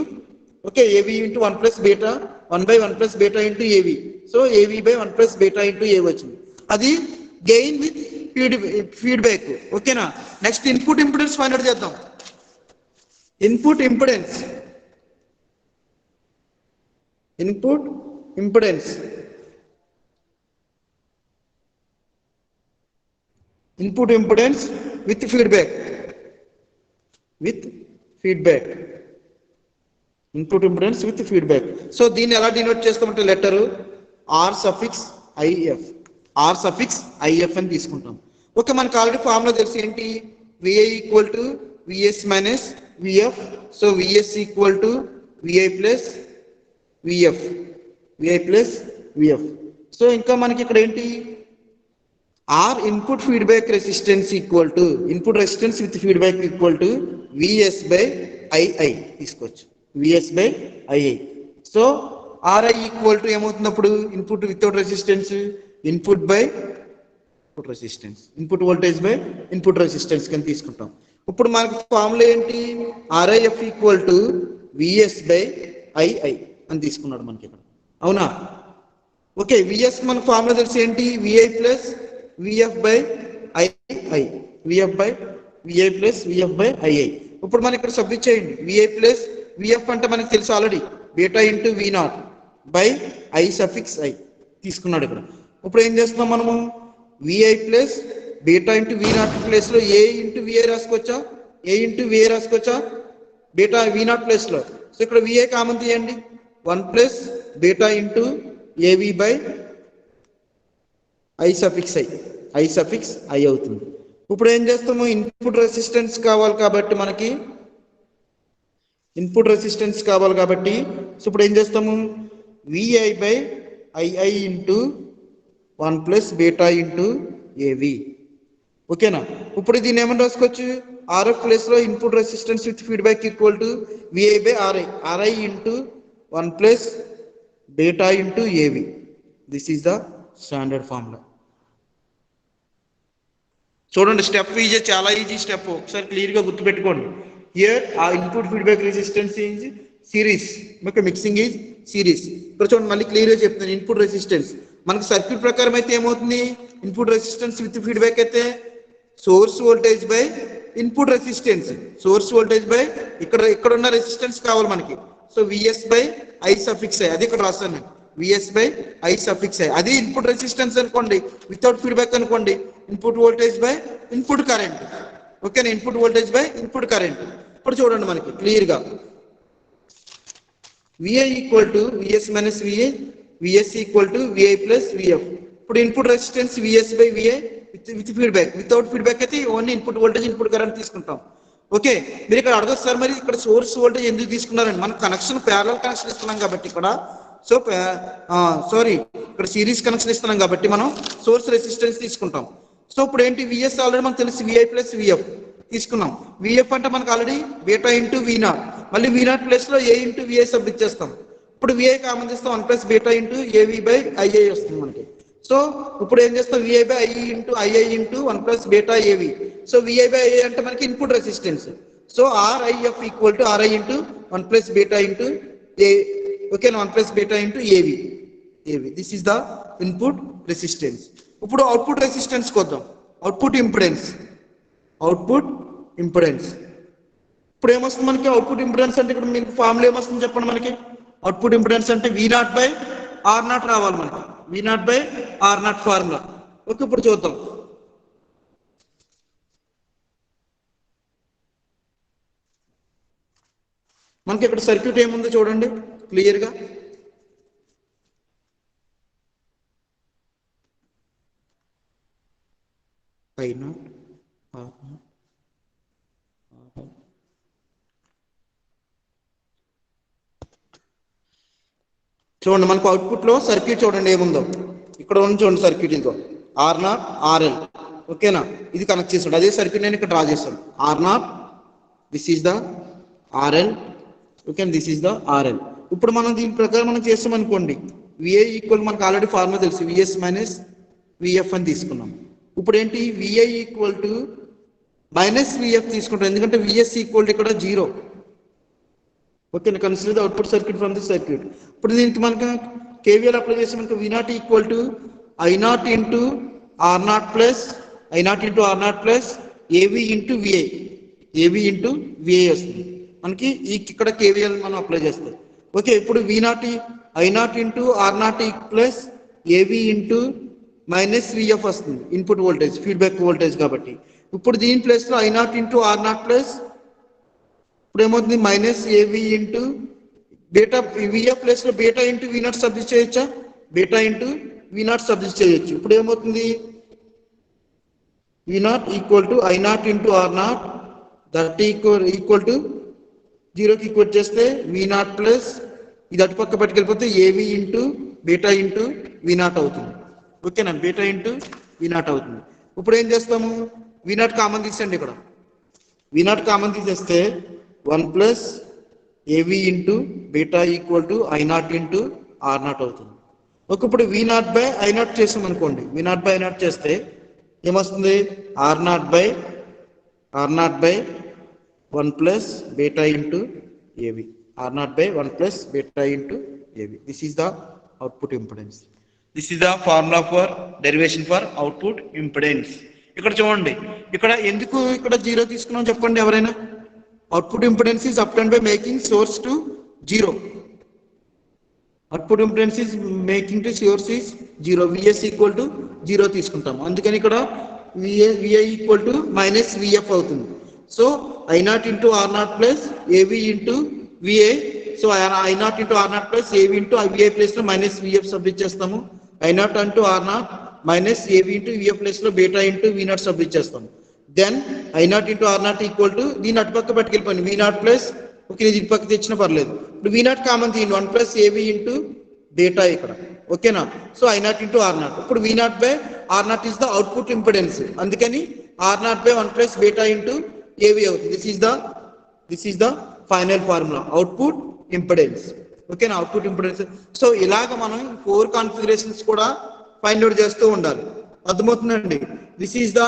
okay av into 1 plus beta 1 by 1 plus beta into av so av by 1 plus beta into a వచ్చింది అది gain with feedback ఓకేనా next input impedance find out చేద్దాం input impedance input impedance input impedance with feedback input impedance with feedback so దీన్ని ఎలా denote చేస్తామంటే letter r suffix if అని తీసుకుంటాం okay మనకు ఆల్రెడీ ఫార్ములా తెలుసు ఏంటి vi equal to vs minus vf so vs equal to vi plus vf so ఇంకా మనకి ఇక్కడ ఏంటి r input feedback resistance equal to input resistance with feedback equal to vs by ii తీసుకోవచ్చు vs by ii so ri equal to ఏమవుతున్నప్పుడు input without resistance input by input voltage by input resistance కింద తీసుకుంటాం ఇప్పుడు మనకి formula ఏంటి RIF equal to VS by II అని తీసుకున్నాడు మనకి ఇక్కడ అవునా ఓకే విఎస్ మన ఫార్ములా తెలిసి ఏంటి VI plus VF by II VF by VI plus VF by II ఇప్పుడు మనం ఇక్కడ సబ్మిట్ చేయండి VI ప్లస్ VF అంటే మనకి తెలుసు already beta into V not by I suffix I తీసుకున్నాడు ఇక్కడ ఇప్పుడు ఏం చేస్తున్నాం మనము VI plus beta into V not place లో A ఇంటూ VI రాసుకోవచ్చా A ఇంటూ VI రాసుకోవచ్చా బీటా V నాట్ ప్లేస్ లో సో ఇక్కడ VI కామన్ తీయండి 1 plus beta into AV by I suffix I అవుతుంది ఇప్పుడు ఏం చేస్తాము ఇన్పుట్ రెసిస్టెన్స్ కావాలి కాబట్టి మనకి సో ఇప్పుడు ఏం చేస్తాము VI by II into 1 plus beta into AV ఓకేనా ఇప్పుడు దీన్ని ఏమని రాసుకోవచ్చు RF ప్లేస్ లో input resistance with feedback equal to VI by RI into 1 plus beta into AV this is the standard formula చూడండి స్టెప్ ఈజీ చాలా easy step ఒకసారి clear గా గుర్తుపెట్టుకోండి హియర్ ఆ input feedback resistance is series okay mixing is series ఇక్కడ చూడండి మళ్ళీ clear గా చెప్తాను ఇన్పుట్ రెసిస్టెన్స్ మనకి సర్క్యూట్ ప్రకారం అయితే ఏమవుతుంది ఇన్పుట్ రెసిస్టెన్స్ విత్ ఫీడ్బ్యాక్ అయితే source voltage by input resistance source voltage by ఇక్కడ ఉన్న రెసిస్టెన్స్ కావాలి మనకి so VS by I suffix I అది ఇక్కడ రాస్తాను నేను VS by I suffix I అది ఇన్పుట్ రెసిస్టెన్స్ అనుకోండి వితౌట్ ఫీడ్బ్యాక్ అనుకోండి input voltage by input current ఓకేనా input voltage by input current ఇప్పుడు చూడండి మనకి క్లియర్ గా VI equal to VS minus VI VS equal to VI plus VF ఇప్పుడు input resistance VS by VI with feedback without feedback అయితే only input voltage input current తీసుకుంటాం okay మీరు ఇక్కడ అడగచ్చు సార్ మరి ఇక్కడ సోర్స్ వోల్టేజ్ ఎందుకు తీసుకున్నారండి మన కనెక్షన్ ప్యారలల్ కనెక్షన్ ఇస్తున్నాం కాబట్టి ఇక్కడ సో సారీ ఇక్కడ సిరీస్ కనెక్షన్ ఇస్తున్నాం కాబట్టి మనం సోర్స్ రెసిస్టెన్స్ తీసుకుంటాం సో ఇప్పుడు ఏంటి VS ఆల్రెడీ మనకు తెలుసు VI ప్లస్ VF తీసుకున్నాం VF అంటే మనకు already beta into V not మళ్ళీ V నాట్ ప్లేస్ లో A ఇంటూ VI సబ్మిట్ చేస్తాం ఇప్పుడు VI కామన్ చేస్తాం 1 plus beta into AV by II వస్తుంది మనకి సో ఇప్పుడు ఏం చేస్తాం VI by II into 1 plus beta AV so VI by II అంటే మనకి input resistance so RIF equal to RI into 1 plus beta into A okay 1 plus beta into AV this is the input resistance ఇప్పుడు output resistance కొద్దాం output impedance ఇప్పుడు ఏమొస్తుంది మనకి output impedance అంటే ఇక్కడ మీకు formula ఏమొస్తుంది చెప్పండి మనకి అవుట్పుట్ ఇంపిడెన్స్ అంటే V not by R not రావాలి మనకి V not by R not formula okay ఇప్పుడు చూద్దాం మనకి ఇక్కడ సర్క్యూట్ ఏముందో చూడండి క్లియర్ గా I0 R0 RL. చూడండి మనకు అవుట్పుట్ లో సర్క్యూట్ చూడండి ఏముందో. ఇక్కడ ఉంది చూడండి సర్క్యూట్ ఇంకో R0 RL. ఓకేనా, ఇది కనెక్ట్ చేసాడు. అదే సర్క్యూట్ నేను ఇక్కడ డ్రా చేస్తాను. R0, this is the RL. Okay, this is the RL. ఇప్పుడు మనం దీని ప్రకారం మనం చేస్తాం అనుకోండి, విఐ ఈక్వల్ మనకు ఆల్రెడీ ఫార్ములా తెలుసు, విఎస్ మైనస్ విఎఫ్ అని తీసుకున్నాం. ఇప్పుడు ఏంటి, V I equal to minus V F తీసుకుంటాం, ఎందుకంటే విఎస్ ఈక్వల్ ఇక్కడ 0. Okay, consider the output circuit from the circuit. ఇప్పుడు దీనికి మనకు కేవీఎల్ అప్లై చేస్తే మనకు V0 equal to I0 into R0 plus I0 into R0 plus ఏవి ఇంటూ విఐ, ఏవి ఇంటూ విఐ వస్తుంది మనకి. ఇక్కడ కేవీఎల్ మనం అప్లై చేస్తాం. ఓకే, ఇప్పుడు V0 I0 into R0 plus ఏవి ఇంటూ మైనస్ విఎఫ్ వస్తుంది, ఇన్పుట్ వోల్టేజ్ ఫీడ్బ్యాక్ వోల్టేజ్ కాబట్టి. ఇప్పుడు దీని ప్లేస్లో I0 ఇంటూ R0 ప్లస్ ఇప్పుడు ఏమవుతుంది minus A V into beta, VF place లో బీటా ఇంటూ V0 సబ్స్టిట్యూట్ చేయొచ్చా, బీటా ఇంటూ V0 సబ్స్టిట్యూట్ చేయొచ్చు. ఇప్పుడు ఏమవుతుంది, V0 equal to I0 into R0, that equal to 0కి ఈక్వల్ చేస్తే V0 ప్లస్ ఇది అటుపక్క పట్టుకెళ్ళిపోతే ఏవి ఇంటూ బీటా ఇంటూ V0 అవుతుంది. ఓకేనా, బీటా ఇంటూ V0 అవుతుంది. ఇప్పుడు ఏం చేస్తాము, V0 కామన్ తీసండి. ఇక్కడ V0 కామన్ తీసేస్తే 1 ప్లస్ ఏవి into beta equal to I0 into R0 అవుతుంది. ఓకే, ఇప్పుడు V0 బై I0 చేసాం అనుకోండి, V0 బై I0 చేస్తే ఏమొస్తుంది, R0 by 1 plus beta into AV, R0 by 1 plus beta into AV. This is the output impedance. This is the formula for derivation for output impedance. ఇక్కడ చూడండి, ఇక్కడ ఎందుకు ఇక్కడ 0 తీసుకున్నాం చెప్పండి ఎవరైనా. Output impedance is obtained by making source to 0. Output impedance is making to source is 0. VS equal to 0 తీసుకుంటాం. అందుకని ఇక్కడ VI equal to minus VF అవుతుంది. So I0 into R0 plus ఏవి into VI. So I0 into R0 plus ఏవి into V I place లో minus V F submit చేస్తాము. I0 into R0 minus A V into V F place లో beta into V0 submit చేస్తాము. Then I0 into R0 equal to దీన్ని అటుపక్క పట్టుకెళ్ళిపోయింది V0 plus, okay ఇది ఇటు పక్క తెచ్చినా పర్లేదు. ఇప్పుడు V0 కామన్ తీయండి, 1 ప్లస్ ఏవి ఇంటూ బీటా ఇక్కడ. ఓకేనా, సో I0 ఇంటూ R0. ఇప్పుడు V0 by R0 is the output impedance, అందుకని R0 by 1 plus beta into ఏవి అవుతుంది. This is the final formula output impedance. ఓకేనా, అవుట్పుట్ ఇంపిడెన్స్. సో ఇలాగ మనం 4 కాన్ఫిగరేషన్స్ కూడా ఫైండ్ అవుట్ చేస్తూ ఉండాలి. అర్థమవుతుందండి. This is the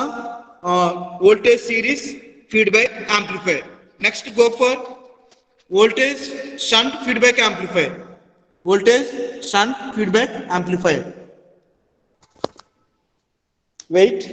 voltage series feedback amplifier. Next go for voltage shunt feedback amplifier. Voltage shunt feedback amplifier. Wait.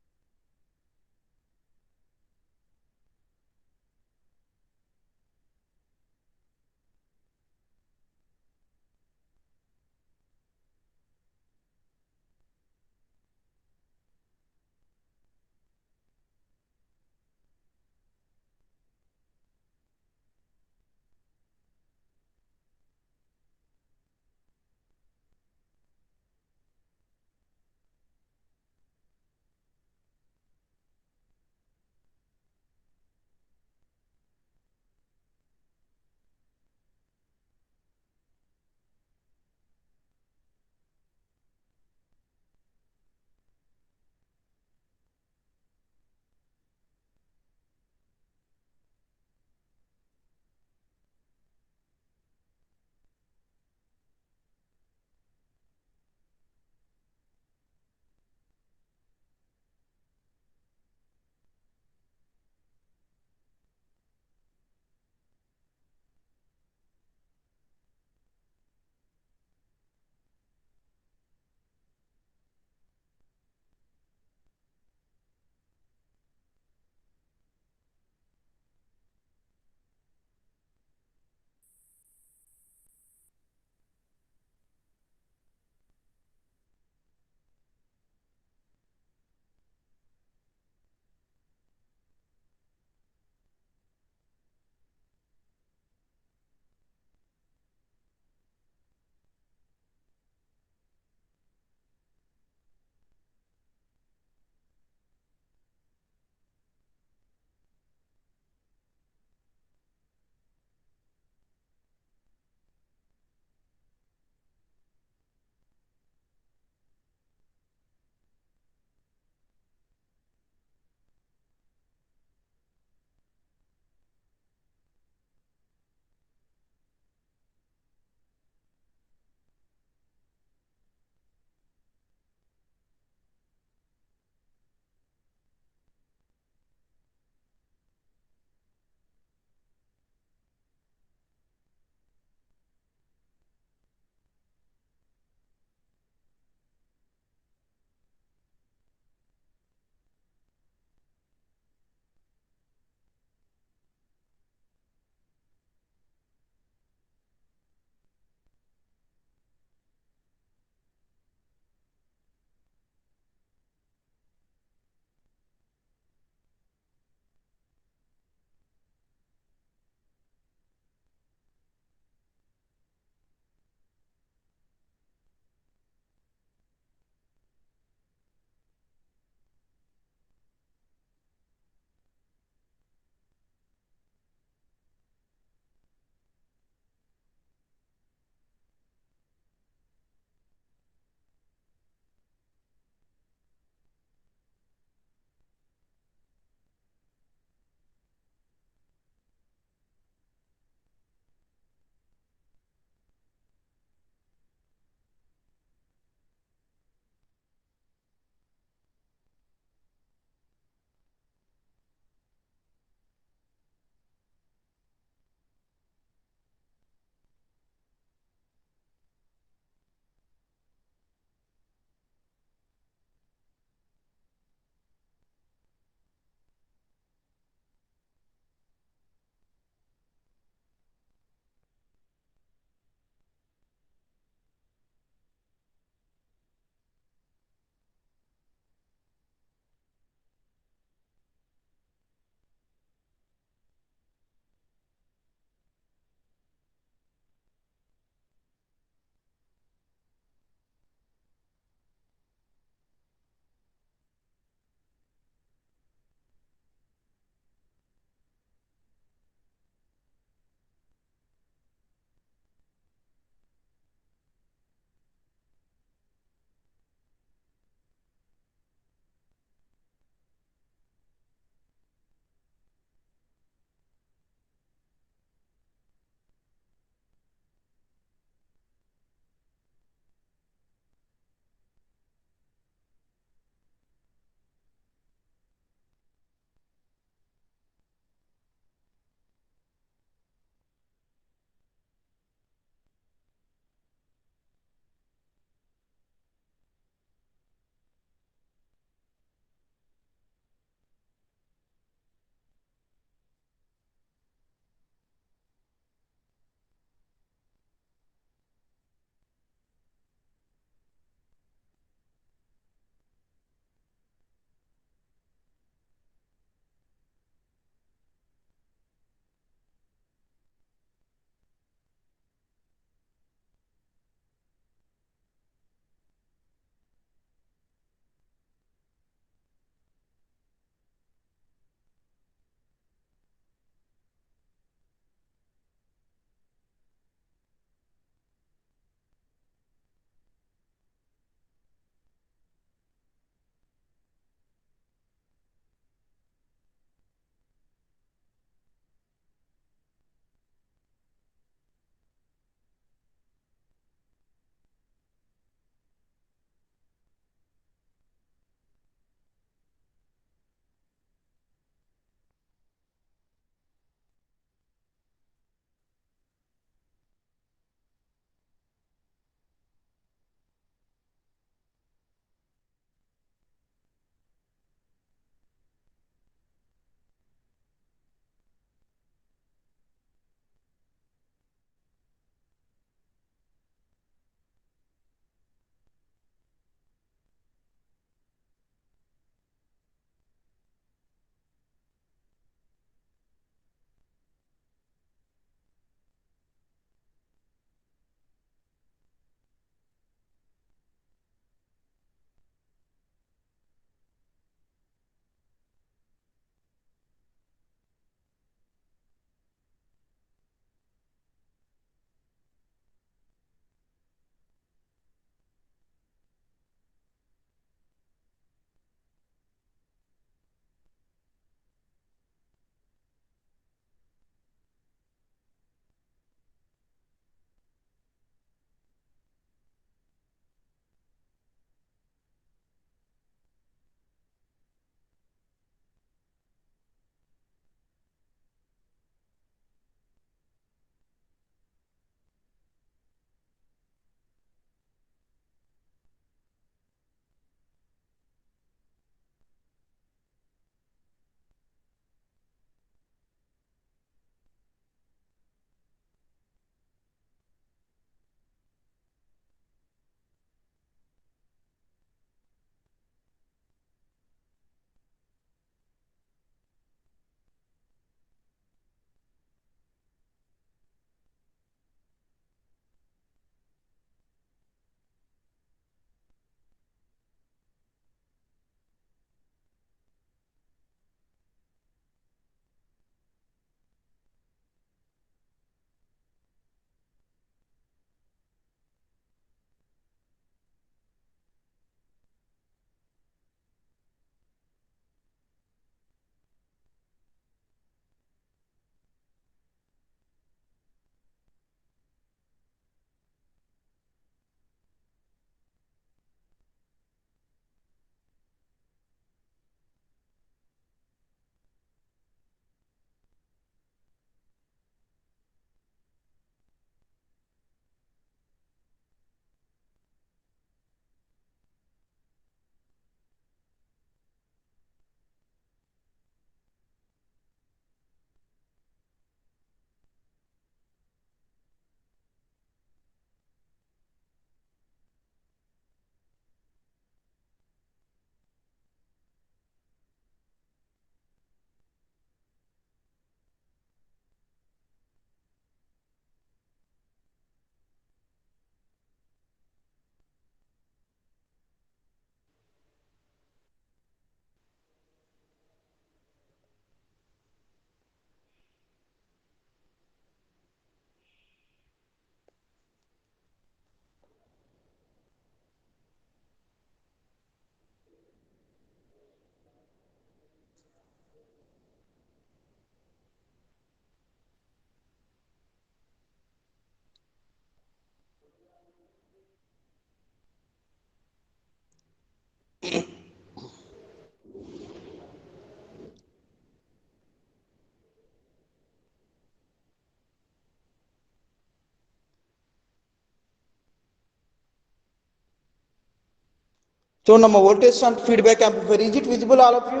చూడమ్మా voltage shunt feedback amplifier is it visible all of you?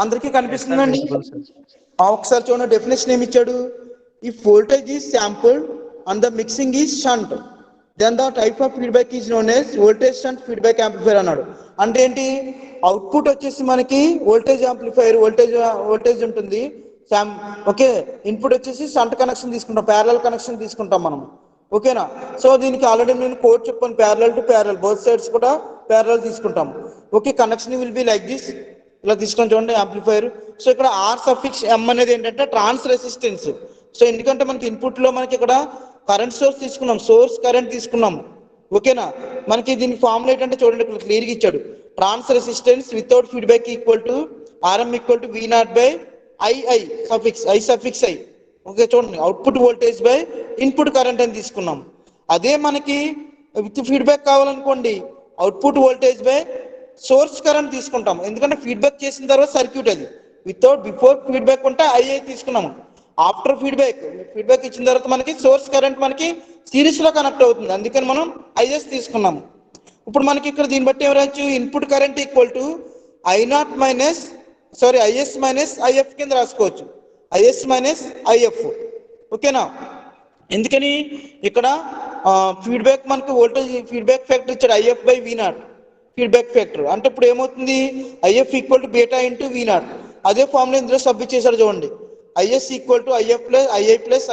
అందరికీ కనిపిస్తుందండి? visible, sir. ఒకసారి చూడండి definition ఏమి ఇచ్చాడు. If voltage is sampled and the mixing is shunt then the type of feedback is known as voltage shunt feedback amplifier అన్నాడు. అంటే ఏంటి? Output వచ్చేసి మనకి వోల్టేజ్ యాంప్లిఫైర్ వోల్టేజ్ ఉంటుంది. ఓకే, ఇన్పుట్ వచ్చేసి షంట్ కనెక్షన్ తీసుకుంటాం, ప్యారలల్ కనెక్షన్ తీసుకుంటాం మనం. ఓకేనా? సో దీనికి ఆల్రెడీ నేను కోడ్ చెప్పాను, parallel to parallel, both sides కూడా ప్యారలల్ తీసుకుంటాం. Okay, connection will be like this. ఇలా తీసుకొని చూడండి యాంప్లిఫైర్. సో ఇక్కడ ఆర్ సఫిక్స్ ఎం అనేది ఏంటంటే ట్రాన్స్ రెసిస్టెన్స్. సో ఎందుకంటే మనకి ఇన్పుట్ లో మనకి ఇక్కడ కరెంట్ సోర్స్ తీసుకున్నాం, సోర్స్ కరెంట్ తీసుకున్నాం. ఓకేనా? మనకి దీని ఫార్ములా ఏంటంటే చూడండి ఇక్కడ క్లియర్గా ఇచ్చాడు. Transresistance without feedback equal to RM equal to V not by I suffix I. Okay, చూడండి output voltage by input current అని తీసుకున్నాం. అదే మనకి విత్ ఫీడ్బ్యాక్ కావాలనుకోండి output voltage by source current తీసుకుంటాం. ఎందుకంటే ఫీడ్బ్యాక్ చేసిన తర్వాత సర్క్యూట్ అది. బిఫోర్ ఫీడ్బ్యాక్ ఉంటే ఐ తీసుకున్నాము. ఆఫ్టర్ ఫీడ్బ్యాక్ ఇచ్చిన తర్వాత మనకి సోర్స్ కరెంట్ మనకి సిరీస్ లో కనెక్ట్ అవుతుంది, అందుకని మనం ఐఎస్ తీసుకున్నాము. ఇప్పుడు మనకి ఇక్కడ దీన్ని బట్టి ఏమరాయచ్చు? Input current equal to IS minus IF కింద రాసుకోవచ్చు. IS minus IF. ఓకేనా? ఎందుకని ఇక్కడ ఫీడ్బ్యాక్ మనకి వోల్టేజ్ ఫీడ్బ్యాక్ ఫ్యాక్టర్ ఇచ్చాడు IF by V not feedback factor. అంటే ఇప్పుడు ఏమవుతుంది? IF equal to beta into V not. అదే ఫార్ములా ఇందులో సబ్మిట్ చేశారు చూడండి. IS equal to IF plus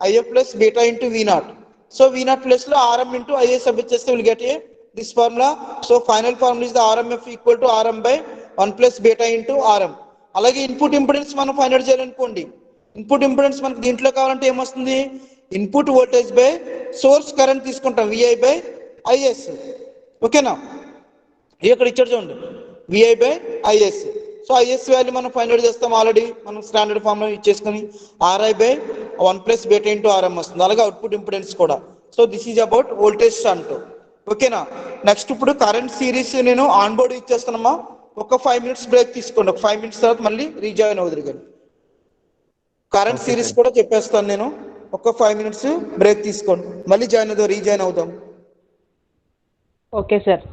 IF plus beta into V not. So V not plus లో RM into IS submit చేస్తే will get this formula. So final formula is the RMF equal to RM by 1 plus beta into RM. అలాగే input impedance మనం find out చేయాలనుకోండి. Input impedance మనకి దీంట్లో కావాలంటే ఏమొస్తుంది? Input voltage by source current తీసుకుంటాం, VI by IS. ఓకేనా? ఇక్కడ ఇచ్చాడు చూడండి, VI by IS. So IS value మనం ఫైండ్ అవుట్ చేస్తాం, ఆల్రెడీ మనం స్టాండర్డ్ ఫామ్ లో ఇచ్చేసుకుని RI by 1 plus beta into RM వస్తుంది. అలాగే అవుట్పుట్ ఇంపిడెన్స్ కూడా. So this is about voltage shunt. ఓకేనా? నెక్స్ట్ ఇప్పుడు కరెంట్ సిరీస్ నేను ఆన్ బోర్డ్ ఇచ్చేస్తానమ్మా. ఒక 5 minutes బ్రేక్ తీసుకోండి. ఒక 5 minutes తర్వాత మళ్ళీ రీజాయిన్ అవుతుంది కానీ కరెంట్ సిరీస్ కూడా చెప్పేస్తాను నేను. ఒక 5 minutes బ్రేక్ తీసుకోండి, మళ్ళీ రీజాయిన్ అవుదాం. Okay sir.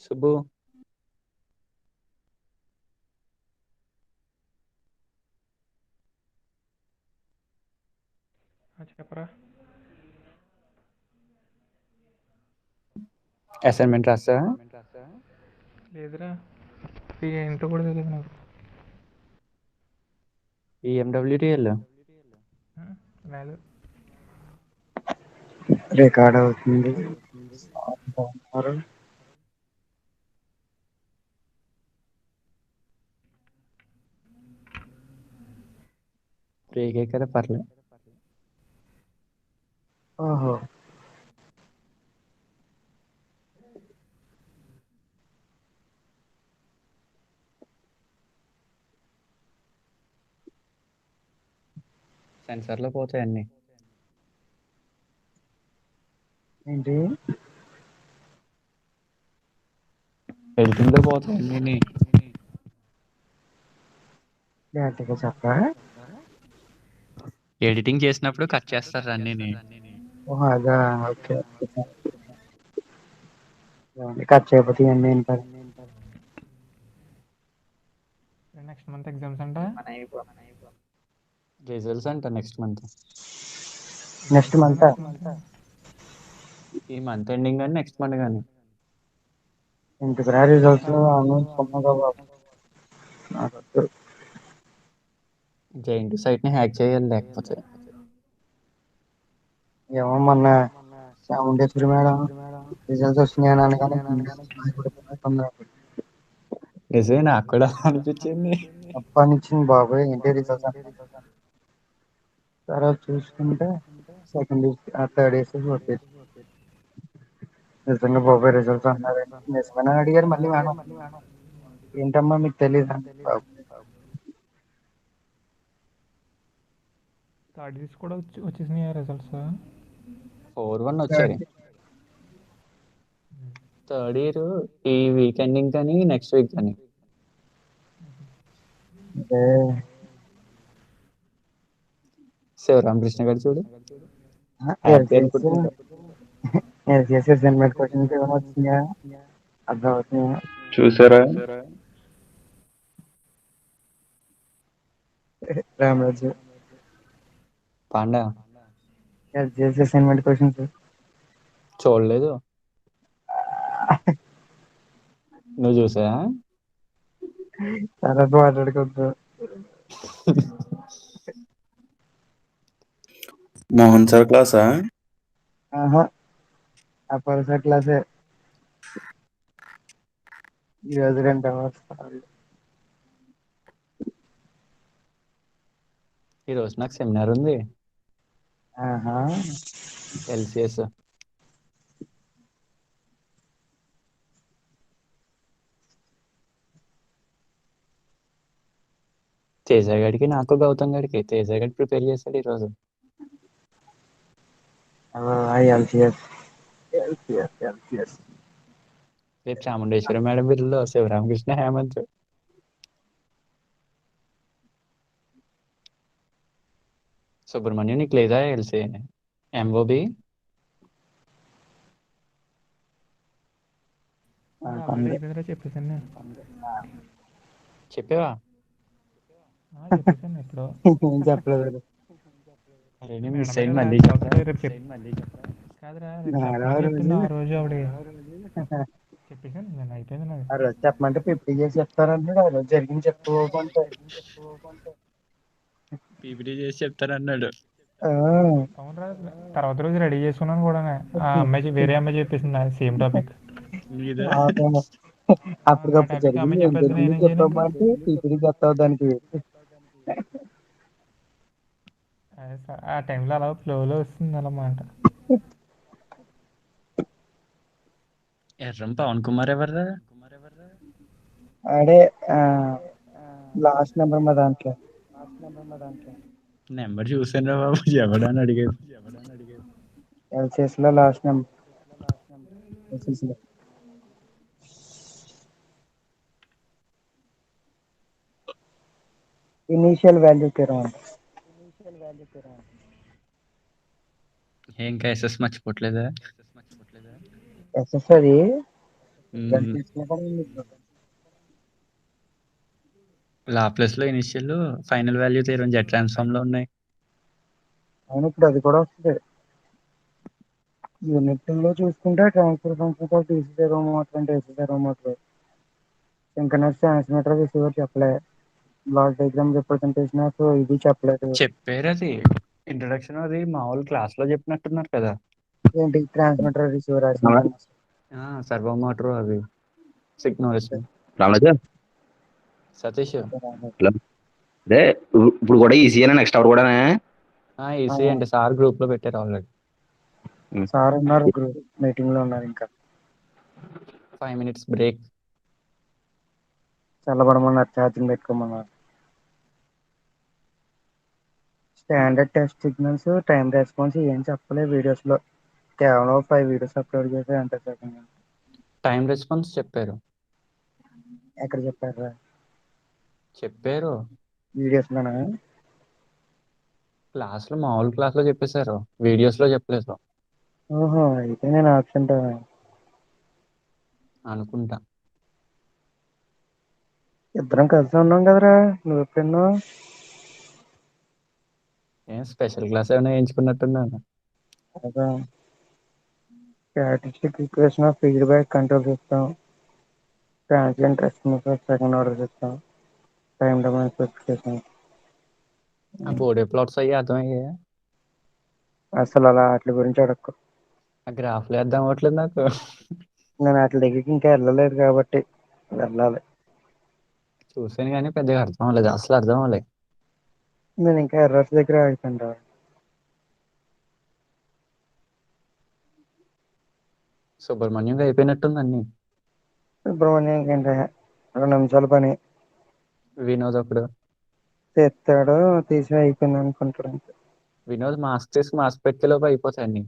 సుబ్బు, చెప్పరా? అసైన్మెంట్ రాస్తా? లేదురా, ఏంటో కూడా తెలియదు నాకు. ఈఎండబ్ల్యూడిఎల్ లేదు. రికార్డ్ అవుతుంది. బ్రేకే కదా, పర్లేదు. ఓహో, సెన్సార్లో పోతాయి అన్ని. ఏంటి? ఎడిటింగ్ లో పోతాయి అన్ని. గట్టిగా చెప్పా. ఎడిటింగ్ చేసినప్పుడు కట్ చేస్తారు అన్ని. ఓహో అదా, ఓకే. కట్ చేయకపోతే ఇవన్నీ ఏంటారు? నెక్స్ట్ మంత్ ఎగ్జామ్స్ అంట. రిజల్ట్స్ అంట నెక్స్ట్ మంత్. నెక్స్ట్ మంత్ ఈ మంత్ ఎండింగ్ కానీ నెక్స్ట్ మంత్ కానీ. ఎందుకురా రిజల్ట్స్ అనుకున్నాగా బాబు. జైంట్ సైట్ ని హ్యాక్ చేయాలి లేకపోతే. ఏమో మొన్న చాముండేశ్వరి మేడం రిజల్ట్స్ వచ్చినాయని అనగానే భయపడిపోతున్నారు. నిజమే, నాకు కూడా అనిపించింది. అప్పనిచ్చింది బాబోయ్ ఏంటి రిజల్ట్స్ అంటున్నారు. తర్వాత చూసుకుంటే సెకండ్ థర్డ్ డేస్ వచ్చేసి నిజంగా బాబోయ్ రిజల్ట్స్ అన్నారు. నిజమని అడిగారు మళ్ళీ మేడం. ఏంటమ్మా మీకు తెలియదు థర్డ్ ఇయర్స్ కూడా వచ్చేసినాయి రిజల్ట్స్. 4-1 వచ్చాయి. థర్డ్ ఇయర్ ఈ వీక్ ఎండింగ్ కానీ నెక్స్ట్ వీక్ కానీ. అంటే శివరామకృష్ణ గారు చూడు హ్యాపీ అనుకుంటుంటా. ఎల్సిఎస్ అసైన్మెంట్ క్వశ్చన్స్ ఏమైనా వచ్చినాయా అర్థం అవుతున్నాయా? చూసారా? రామరాజు పాండా ఎల్సిఎస్ అసైన్మెంట్ క్వశ్చన్స్ చూడలేదు, నువ్వు చూసా? తర్వాత మాట్లాడుకోవద్దు. మోహన్ సార్ క్లాసా? ఆహా ఆ పరుస క్లాసే ఈరోజు 2 అవర్స్. ఈ రోజు నాకు సెమినార్ ఉంది, ఆహా ఎల్సిఎస్. తేజ గడికి నాకు గౌతమ్ గడికి తేజ గడి ప్రిపేర్ చేశాడు ఈరోజు. ఎల్సిఎస్ ఎల్సిఎస్ ఎల్సిఎస్ రేపు చాముండేశ్వరి మేడం బిల్లులో శివరామకృష్ణ హేమంత్. సుబ్రహ్మణ్యం నీకు లేదా ఎల్సి ఎంఓబి? ఆల్రెడీ అయిపోయిందిరా, చెప్పేసాను నేను. చెప్పావా? చెప్పేసాను ఎప్పుడో. ఏం చెప్పలేదు. అరే నేను మిస్ మేడం అయింది, ఇలా మళ్ళీ కాకపోతే చెప్పరా? రేపు కాదురా, రేపు మేడం చెప్పమని చెప్పింది రోజు ఆ రోజు ఆవిడ. చెప్పేసాను నేను, అయిపోయింది నాది. ఆ రోజు చెప్పమంటే పిప్పి చేసి చెప్తారంటే ఆ రోజు జరిగింది చెప్పుకోకుంటే పీపీటీ చేసి చెప్తానన్నాడు. అవునరా, తర్వాత రోజు రెడీ చేసుకున్నాను కూడా. ఆ అమ్మాయి వేరే అమ్మాయి చెప్పేసింది సేమ్ టాపిక్. ఆ అప్పటికప్పుడు టాపిక్ జరిగింది అమ్మాయి ఏం చెప్పేస్తే జరిగింది నేనేం చేయను ఇంకా. చెప్పమ్మా అంటే పిపిడి చెప్తావు దానికి. ఆ టైంలో అలా ఫ్లోలో వస్తుంది అన్నమాట. ఎర్రం పవన్ కుమార్ ఎవర్రా? ఆడే లాస్ట్ నెంబర్ మా దాంట్లో నెంబర్ చూసాను రా బాబు, ఎవడని అడిగేది. ఎల్సిఎస్ లో last number. Initial value kirana ఇంకా ఎస్ఎస్ మర్చిపోవట్లేదా? ఎస్ఎస్ అది మ్మ్. లాప్లేస్ లో initial final value theorem jet transform లో ఉన్నాయి. అవును ఇప్పుడు అది కూడా వస్తుంది. యూనిట్ లో చూసుకుంటే ట్రాన్స్ఫర్ ఫంక్షన్ ఆఫ్ డీసీ సెరోమోటర్ అంటే ఏసీ సెరోమోటర్ సింక్రనస్ ట్రాన్స్మిటర్ రిసీవర్ చెప్పలే. బ్లాక్ డయాగ్రామ్ రిప్రజెంటేషన్ ఆఫ్ ఇది చెప్పలేదు. చెప్పారు అది ఇంట్రొడక్షన్, అది మామూలు క్లాస్ లో చెప్పినట్టున్నారు కదా. ఏంటి ట్రాన్స్మిటర్ రిసీవర్ సర్వో మోటార్ అవి సిగ్నల్స్. రామరాజు, సతీష్ హలో. అదే ఇప్పుడు కూడా ఈజీయేనా నెక్స్ట్ అవర్ కూడా? ఈసీ అంటే సార్ గ్రూప్ లో పెట్టారు ఆల్రెడీ. సార్ ఉన్నారు గ్రూప్ మీటింగ్ లో ఉన్నారు. ఇంకా 5 minutes బ్రేక్. చల్లబడమన్నారు, ఛార్జింగ్ పెట్టుకోమన్నారు. Standard test signals time response ఏం చెప్పలేదు వీడియోస్ లో. కేవలం 5 వీడియోస్ అప్లోడ్ చేసి అంతే. సెకండ్ టైం రెస్పాన్స్ చెప్పారు. ఎక్కడ చెప్పారు? చెప్పారు వీడియోస్ లోనా? క్లాస్ లో, మామూలు క్లాస్ లో చెప్పేశారు, వీడియోస్ లో చెప్పలేదు ఓహో అయితే నేను ఆప్షన్ అనుకుంటా. ఇద్దరం కలిసి ఉన్నాం కదరా. నువ్వు ఎప్పుడన్నా ఏం స్పెషల్ క్లాస్ ఏమైనా వేయించుకున్నట్టున్నాను. అదా statistic equation of feedback control system, transient response of second order system, time domain specification. ఆ బోర్డే ప్లాట్స్ అయ్యి అర్థమయ్యాయా? అసలు అలా వాటి గురించి అడక్కు. ఆ గ్రాఫ్లు వేద్దాం అవ్వట్లేదు నాకు. నేను వాటి దగ్గరికి ఇంకా వెళ్ళలేదు కాబట్టి వెళ్ళాలి. చూసాను కానీ పెద్దగా అర్థం అవ్వలేదు, అసలు అర్థం అవ్వలేదు. నేను ఇంకా ఎర్రర్స్ దగ్గర ఆగుతాను. సుబ్రహ్మణ్యం అయిపోయినట్టుంది అన్ని. సుబ్రహ్మణ్యం ఏంటంటే 2 నిమిషాల పని వినోద్ ఒకడు. తెస్తాడు, తీసి అయిపోయింది అనుకుంటాడు అంతే. వినోద్ మాస్క్ చేసి మాస్క్ పెట్టే లోపు అయిపోతాయి అన్ని.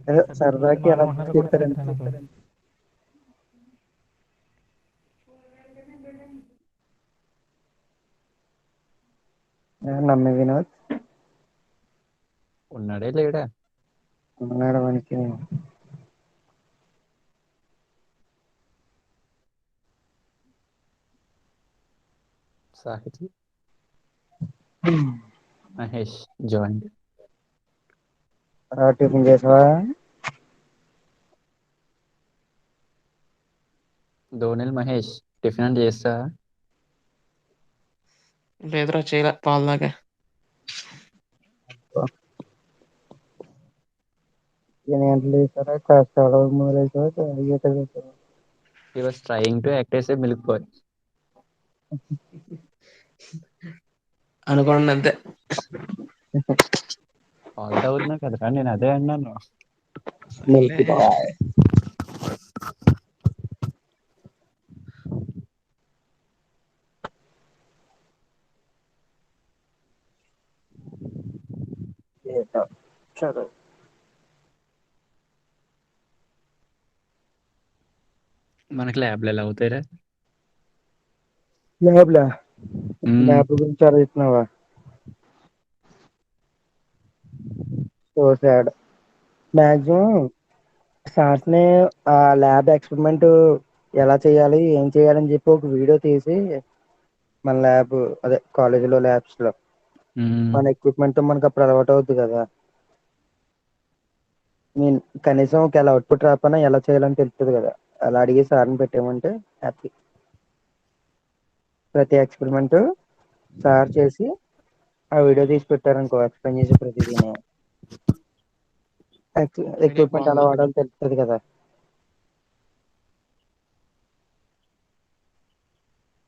ఏదో సర్టిఫికేట్ సరదాకి అలా వాడుకుంటున్నారు కూడా తీస్తాడు తెలుసా అంతే. నాకు. నమ్మి వినోద్ ఉన్నాడే లేడా? ఉన్నాడు మనకి. సాహితి మహేష్ జాయిన్. టిఫిన్ చేసావా? ధోనిల్ మహేష్ టిఫిన్ అని చేస్తా. లేదురా చేయలే పాలు దాకా. ఎన్ని గంటలు వేసారా? కాస్త మొదలైతే ఈత వేసారా? He was trying to act as a milk boy. అనుకోండి అంతే. పాలు తాగుతున్నా కదరా, నేను అదే అన్నాను. Milk boy. చదువు మనకి ల్యాబ్లు ఎలా అవుతాయిరా? ల్యాబ్లా ల్యాబ్ గురించి అడుగుతున్నావా? So sad. మ్యాక్సిమం సార్స్ ని ఆ ల్యాబ్ ఎక్స్పెరిమెంట్ ఎలా చేయాలి, ఏం చేయాలని చెప్పి ఒక వీడియో తీసి మన ల్యాబ్ అదే కాలేజీలో ల్యాబ్స్ లో మన ఎక్విప్మెంట్ తో మనకు అప్పుడు అలవాటు అవుతుంది కదా. మీన్ కనీసం ఒకవేళ అవుట్పుట్ రాకపోయినా ఎలా చేయాలని తెలుస్తుంది కదా. అలా అడిగి సార్ని పెట్టామంటే హ్యాపీ. ప్రతి ఎక్స్పెరిమెంట్ సార్ చేసి ఆ వీడియో తీసి పెట్టారనుకో, ఎక్స్ప్లెయిన్ చేసి ప్రతిదీని ఐడియా ఎక్విప్మెంట్ ఎలా బాగుంది. వాడాలో తెలుస్తుంది కదా.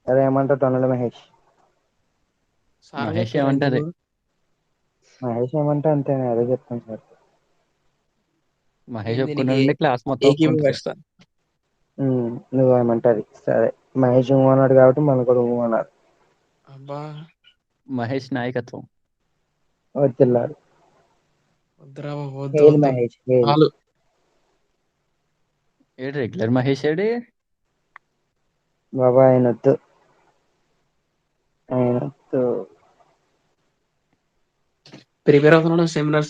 అదే ఏమంటావు తొనల మహేష్? సార్ మహేష్ చెప్తారు ఏమంటారు? ఎందుకు. మహేష్ ఏమంటే అంతే, అదే చెప్తాను సార్. మహేష్ నేను దీనికి ఒప్పుకున్నాడంటే క్లాస్ మొత్తం ఒప్పుకుంటది. ఏకీభవిస్తాను. నువ్వు ఏమంటది సరే. మహేష్ అన్నాడు కాబట్టి మనం కూడా అన్నారు. అబ్బా మహేష్ నాయకత్వం. వచ్చిల్లారు. వద్దురా బాబు, వద్దు హేల్ వద్దు. మహేష్ హేల్. చాలు. ఏడు రెగ్యులర్ మహేష్ ఏడి? బాబా ఆయన వద్దు, ఆయన వద్దు. ప్రిపేర్ అవుతున్నాడు సెమినార్స్